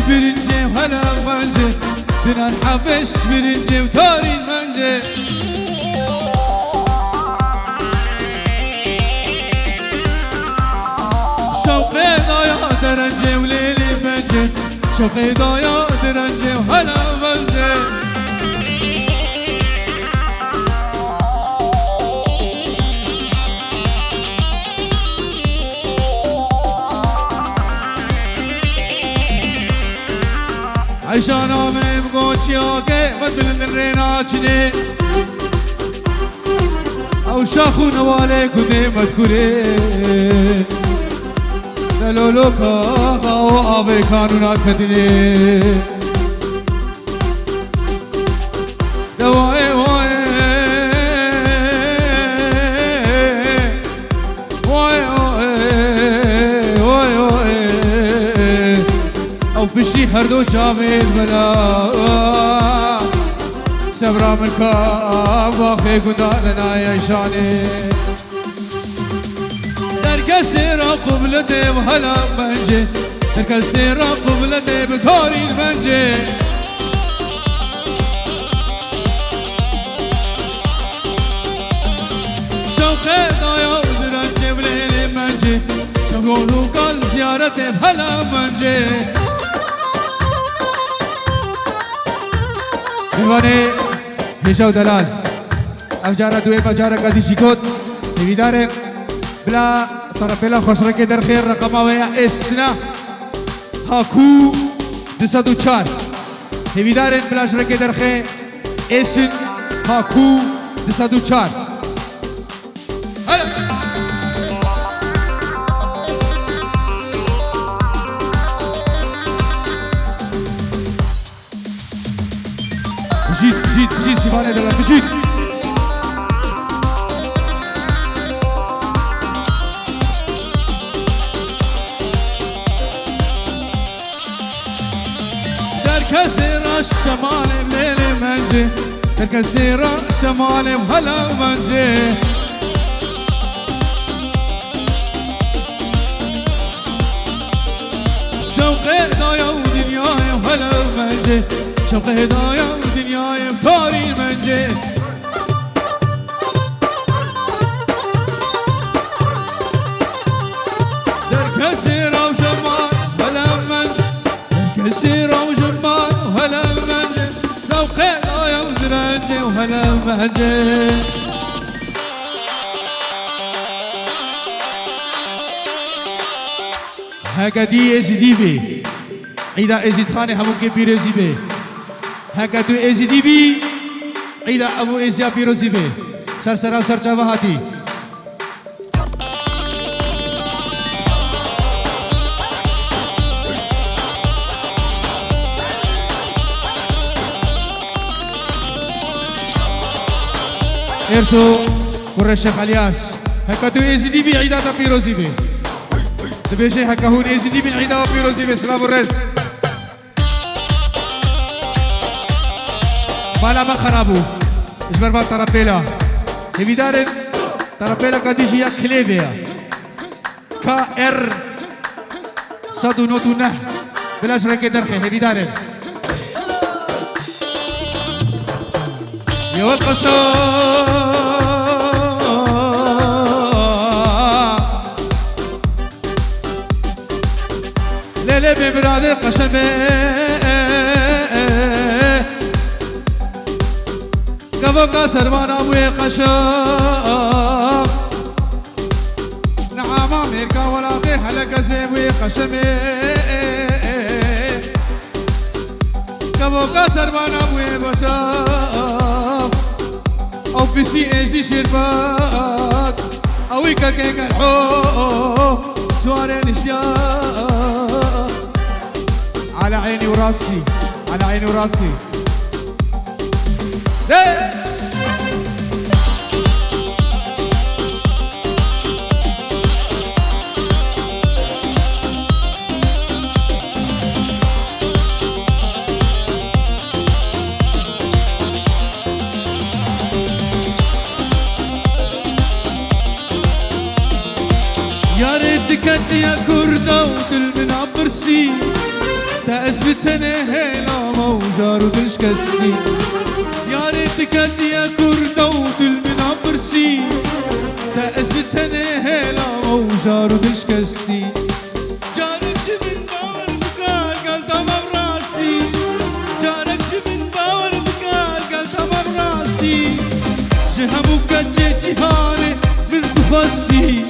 برنجي وهلا منجي دنا نحبش برنجي وثاري المنجي شوقي ضايع درنجي وليلي منجي شوقي ضايع درنجي وهلا منجي عشان من بقوتشياكي بدل الريناتشني او شاخو نوالي كودي مذكوري دلولوكا او ابي قانونات كدني دواي واي واي واي واي او بشي هردو جامل بلا سبرا من كاب واخي قدالنا يا شاني دركسر قبلتي وهلا منجي دركسر قبلتي بكاري المنجي شوقي ضايع ودرنجي بليلي منجي شوقولو قال زيارتي بهلا منجي دیوانه هشام دلال افجار دوی بجار قدیسی کود دیدارن بلا طرفلا خوشرکه در خیر رقم ویا اسنا هاکو 204 هیویدارن بلاش رکه درخه ایسن هاکو 204 هلا بجید شیوانه دلم بجید در کسی راش شمالم لیل منجه در کسی راش شمالم هلا منجه شوق هدايا ودنياي وهلا منجه شوق هدايا ودنياي باري منجه در كسيرة وجمال هلا منجه در كسيرة وجمال وهلا منجه شوق هدايا ودرنجه وهلا منجه هكذا ازدي بي عيدا ازيد خاني هموكي بيروزي بي هكذا ازدي بي عيدا ابو ازيا بيروزي بي سرسرا سرچاوا هاتي ارسو قرش الياس هكذا ازدي بي عيدا بيروزي بي تبيشي هكا هون ازدي بن عيدا وفيروزي بسلام الرز بالا ما خرابو اجبر بال ترابيلا هبيدارن ترابيلا قديش يا كليفيا كا ار صدو نوتو نه بلاش ركي درخي هبيدارن يا والقصر ليلي ببرادي قشمي قبقى سرمان ابوي قشم نعم امريكا ولاقي حلقة زيبوي قشمي قبقى سرمان ابوي بشم او في سي ايش دي شربات او يكاكيك الحو سواري نشيان على عيني وراسي على عيني وراسي يا ريتك انت يا كردة ودل من عبرسي تأثبت انا هيلا موجار ودشكسني يا ريتك انت يا كردة ودل من عبرسي تأثبت انا هيلا موجار ودشكسني جارك شبن باور بقال قال تمام راسي جارك شبن باور بقال قال تمام راسي جهبوك جيتي من قفصتي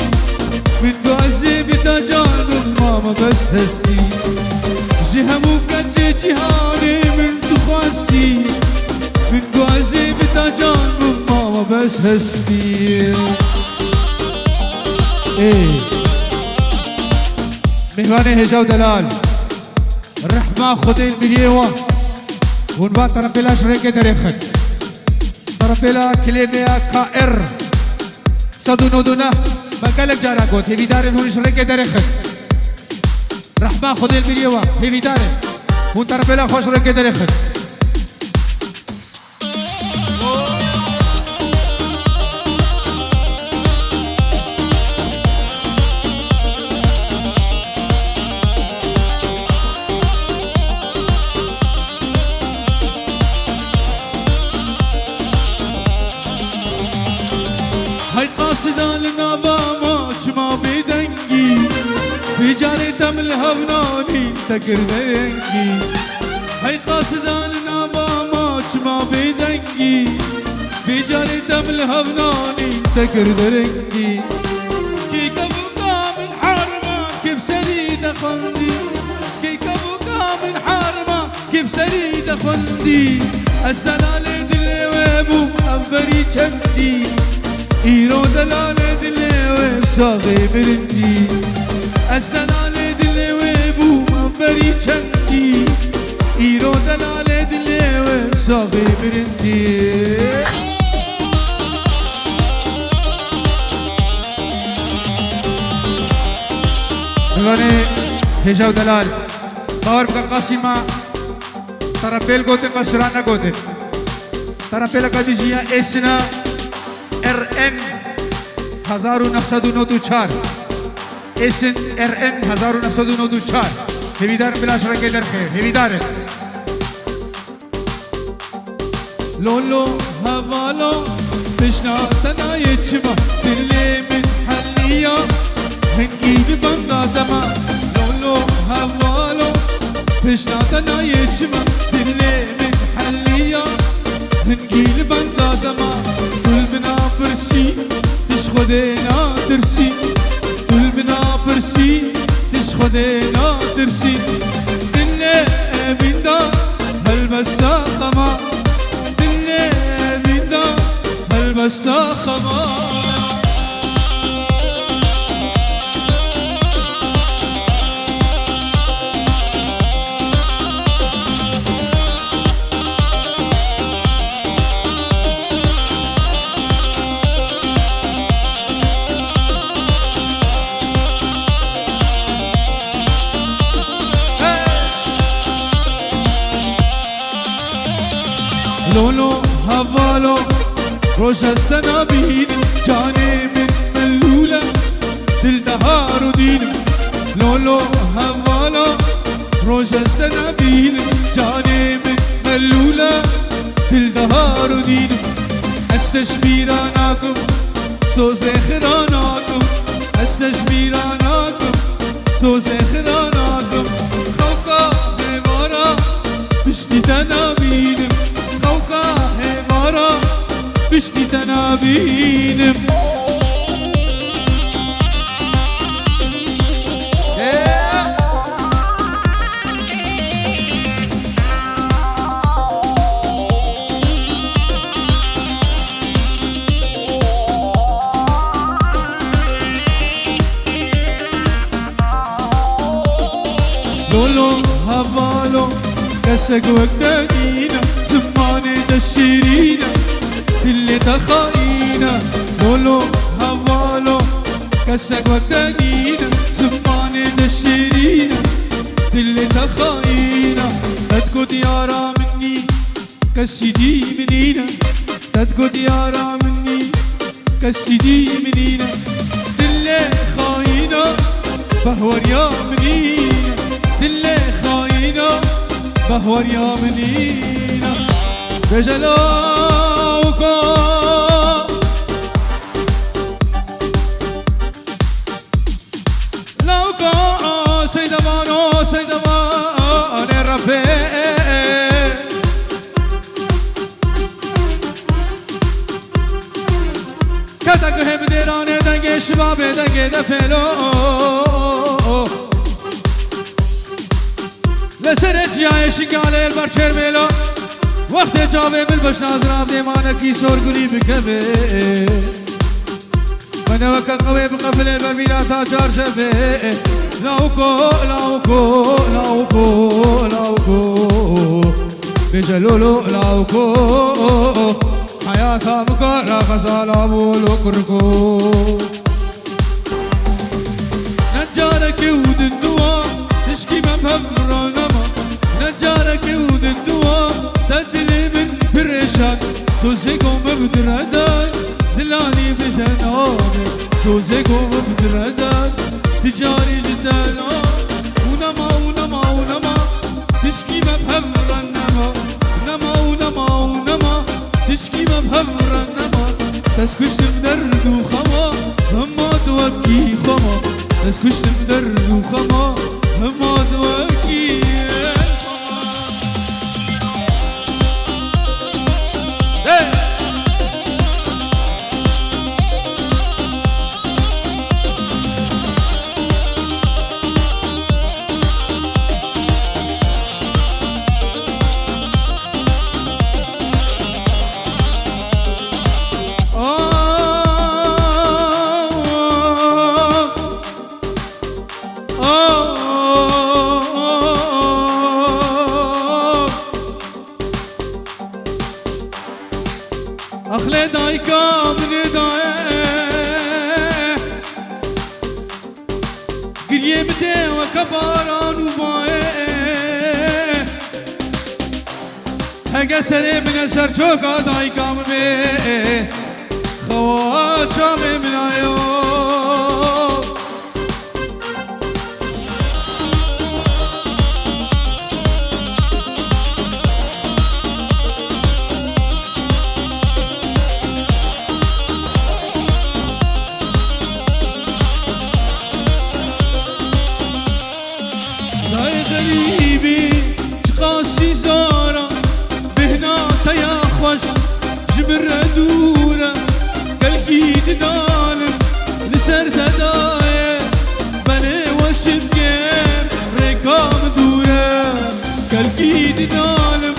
من بعزي بتجان من ماما بس هسي جهموك جهاني من تخاستي من بعزي بتجان من ماما بس هسي ايه مهواني هجا ودلال الرحمة خدين بليوة ونبات طرفلا شريكة دريخت طرفلا كليميا كائر صدو نودونا مقالك جارا قوت هيفي دارن هون شريكة دريخت رحمة خدين بليوة هيفي دارن هون طرفلا خوش شريكة دريخت هاي قاصدا لنابا ما بيدنجي في جاني تمل هبناني تكر دنجي هاي قاصدا لنابا ما بيدنجي في جاني تمل هبناني تكر دنجي كي كبوكا من حرمة كيف سديد خندي كي كبوكا من حرمة كيف سريد خندي السلال دلي وابو أفري چندي إيرو دلال دلي واب ساغي برندي السلال دلي وابو أفري چندي إيرو دلال دلي واب ساغي برندي سلاني هجاو دلال طارق قاسمة طرفيل قوتن بشرانا قوتن طرفيل قديجية اسنا RN 1994 اسن RN 1994 هبيدار بلا شركة درخي هبيدار لولو هوالو بشنا تنا يتشما دلي من حليا هنجيب بندادما لولو هوالو بشنا تنا يتشما دلي من حليا هنجيب بندادما قلبنا برسي تشخدنا ترسي قلبنا برسي تشخدنا ترسي دلي بندا هالمستقما دلي بندا هالمستقما لولو هوالو روش استنا بين جاني من ملولة دل دهار دين لولو هوالو روش استنا بين جاني من ملولة دل دهار دين استشبيراناكم سوز خراناكم استشبيراناكم سوز خراناكم خوكا بمارا بشتي تنابينم خوكا همارا بشتي تنابينم لولو هوالو كسك وقتاقينا سماني دشيرينا اللي تخاينا لولو هوالو كسك وقتاقينا سماني دشيرينا اللي تخاينا تدقد يارا مني كسيدي منينا تدقد يارا مني كسيدي منينا اللي خاينا بهور يا منينا اللي خاينا بهور يا منينا بجلاوكا لوكا سيدمانو سيدمان ربي كتاك هم ديراني دنگي شبابي دنگي دفلو لسرت جای شکال البر چرملا وقت جاوه بالبش نازرام دیمانه کی سرگلی بکبه من وقت قوی بقفل البر میرا تا چار شبه لاوکو لاوکو لاوکو لاوکو بجلولو لاوکو حیاتا بکارا خزالا بولو کرکو نجارك ود النوا تشكي مبهرنا نجارك ود الدوا تدلي من فرشان سوزيكم ببدردان دلاني بجناني سوزيكم ببدردان تجاري جدان ونما ونما ونما تشكي مبهرنا نما ونما ونما تشكي مبهرنا تسكشت بدرد وخما هما توكي خما تسكشت بدرد وخما هما توكي دایکا من دایه گریه بده و کباران و بایه هنگه سره من سر چوکا دایکا من خواه چام من آیو جبر دورة قلبي دالم لسر تداية بني وشف جيم رقام دورة قلبي دالم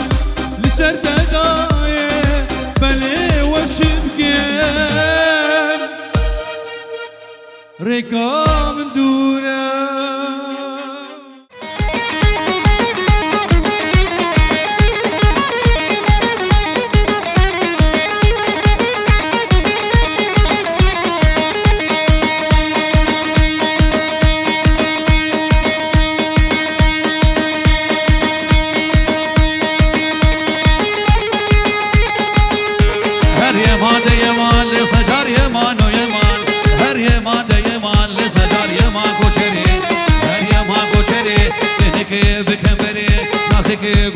لسر تداية بني وشف جيم رقام دورة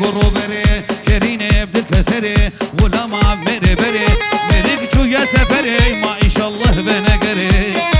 قرو بره شرینه بدل کسره ولا ما مره بره مريك شو يا سفره ما ان شاء الله بنقره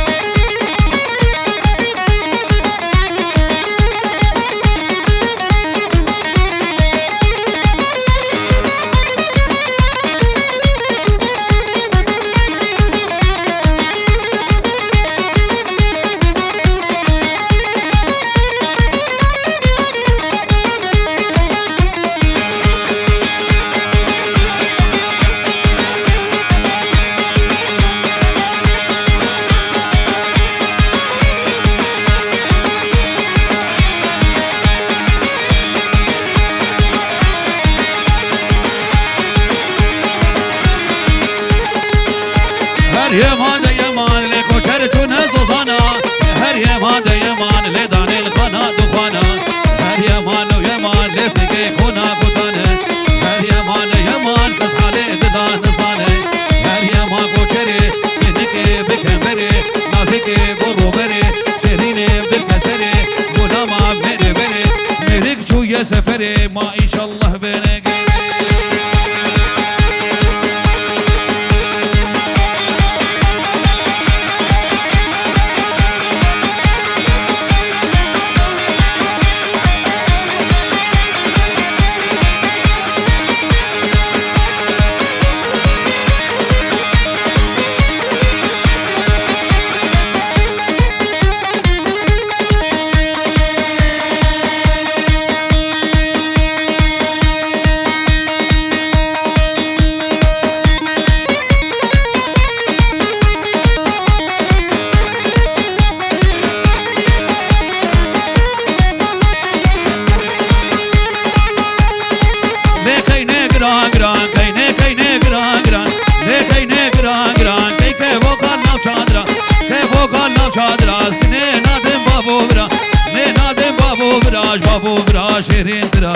يمان يمان لكو شرتو نزوزانا هر يمان يمان لدان الخنا دخانا هر يمان يمان لسكي كنا كتانا هر يمان يمان كسحالي ددان نزانا هر يمان كوشري كنكي بكمبري نازكي قرو بري شريني بدل كسري ولا ما مري بري مريك شو يا سفري ما ان شاء الله بنقري بابو برا شیرین ترا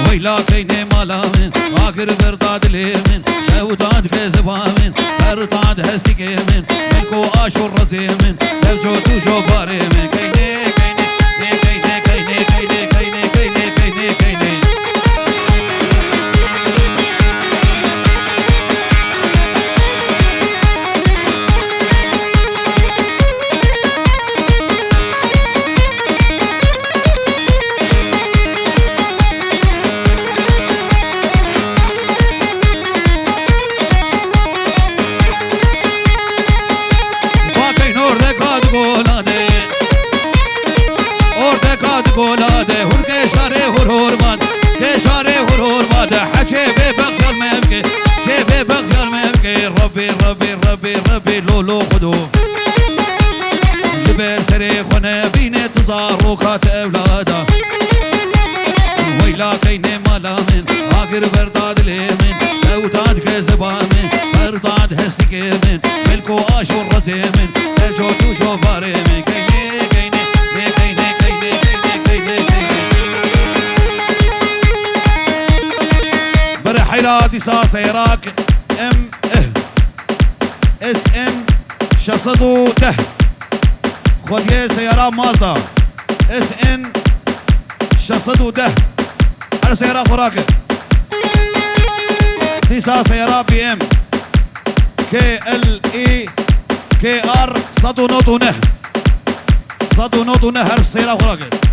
ویلا کینه مالا من آخر برداد لی من شوداد که زبا من هرداد هستی که من کو آشور رزی من تفجو تو جو باره من کینه کینه کینه کینه کینه کینه کینه کینه کینه گولاده هر کشاره هر باد کشاره هر باد حچه به بغل ممکه چه به بغل ممکه ربی ربی ربی ربی لولو خدو لبر سری خونه بینه تزاروکات اولادا ویلا کینه مالا من آخر برداد لی من شوداد که زبان من ملكو آشور رزيمن تجوتو شوفاري من كيني كيني كيني كيني كيني كيني برحيلة ديسا سيراك ام اس ان شصدو ده خودية سيارة مازدا اس ان شصدو ده هر سيارة خوراك ديسا سيارة بي ام كي ال اي كي ار صدو نوتو نه صدو نوتو نه هر سيارة خوراك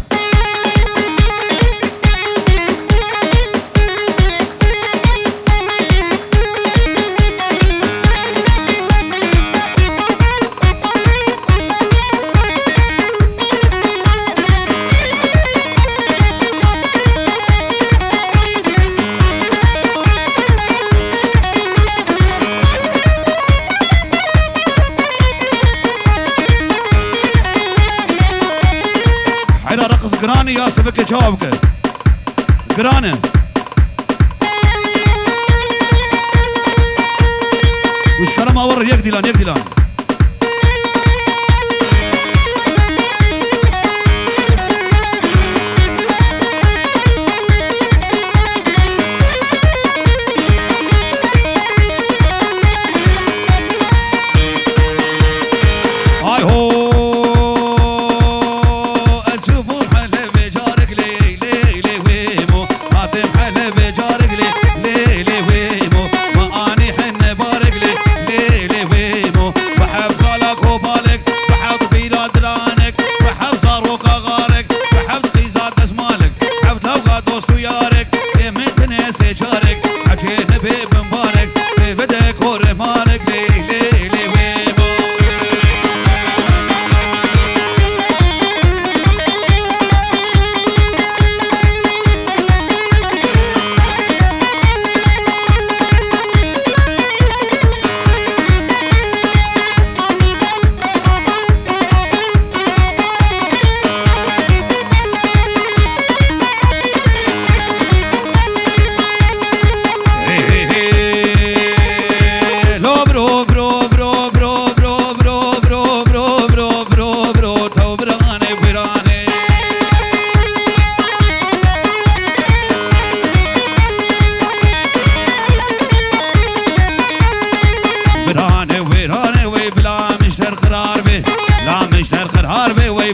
قراني يا سبك جوابك قرانه وش كلام اور يقدلان يقدلان هاي هو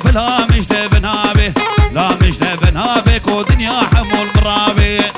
بلا مش دبنابه لا مش دبنابه كو دنيا حمول مرابه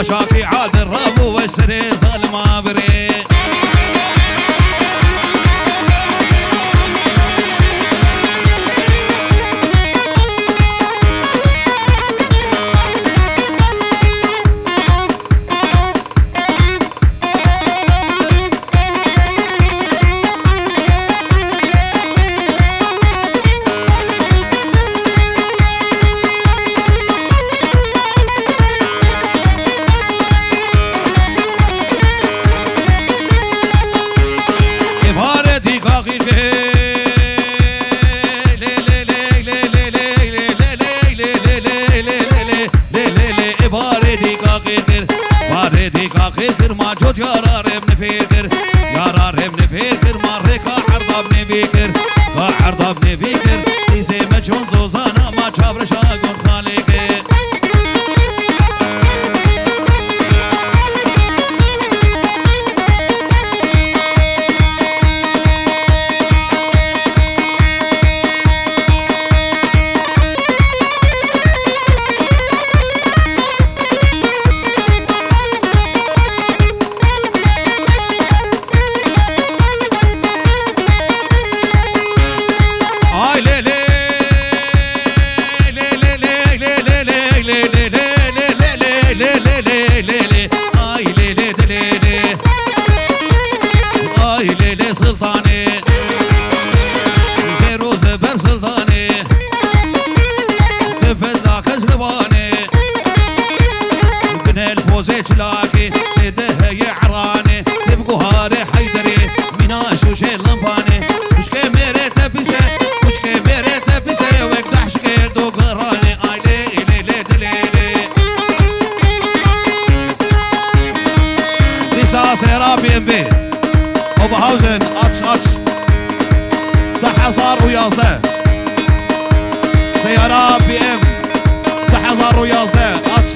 شاكي عاد الراب والسري ظالم عبري ليلي 1011 سيارة بي ام 1011 اتش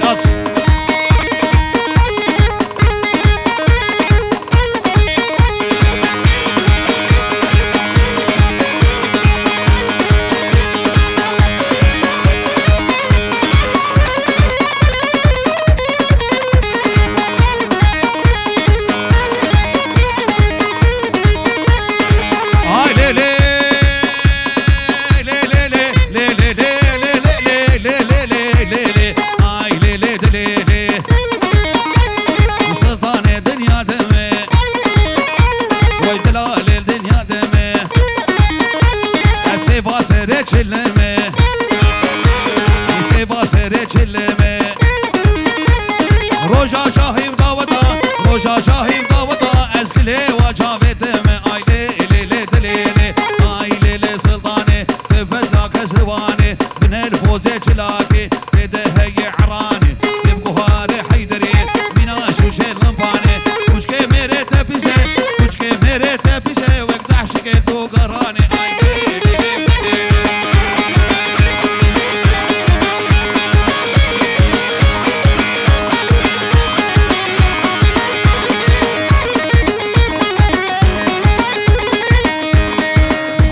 روجا شاهیم داوتا روجا شاهیم داوتا از کلی و جاویدم آی لیلی دلیلی آی لیلی سلطانه تفزا کسوانه من الفوزه چلاکی تده هی عرانه تبقوهار حیدری مینا شوشه لنفانه کچکه میره تپیسه کچکه میره تپیسه وقت عشق دو گرانه آی لیلی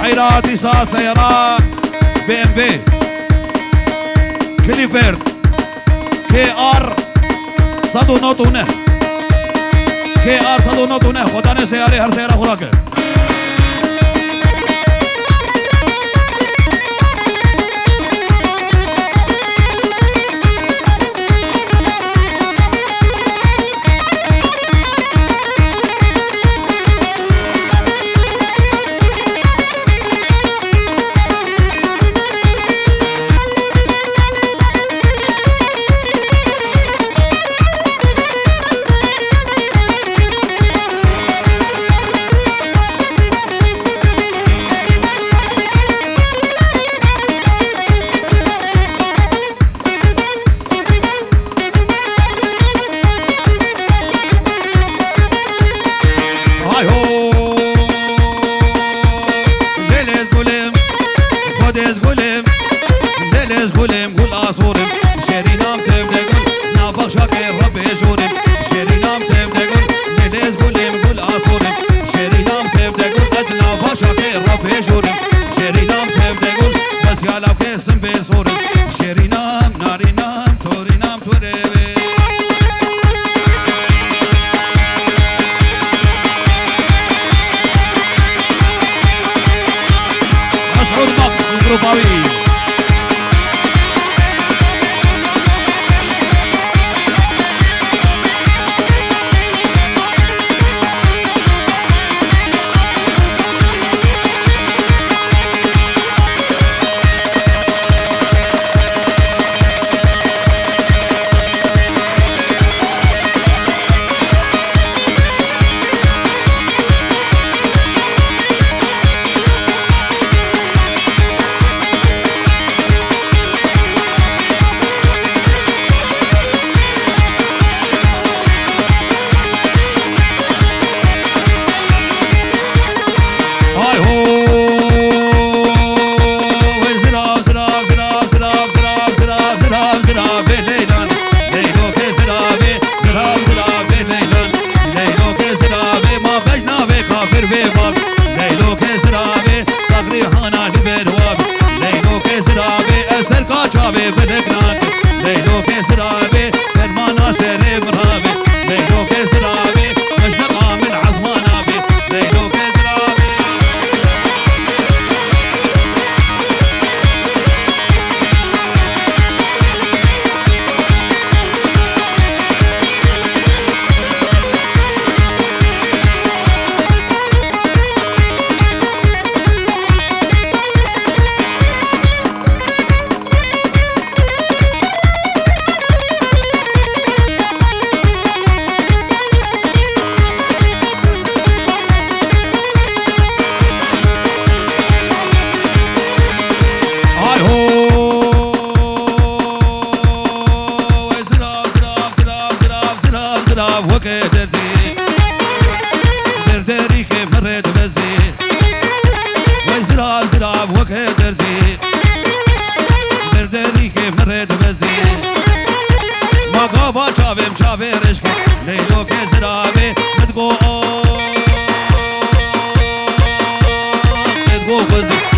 حيراتي صار سيارات بي ام في كليفرد كي ار صدو نوتونه كي ار صدو نوتونه خدا نے سیارے ہر سیارہ خدا کے زراب وكه درزي دردري كيف مريت بزي ما قابا شابم شابي رشك ليلو كزرابي متقو خزي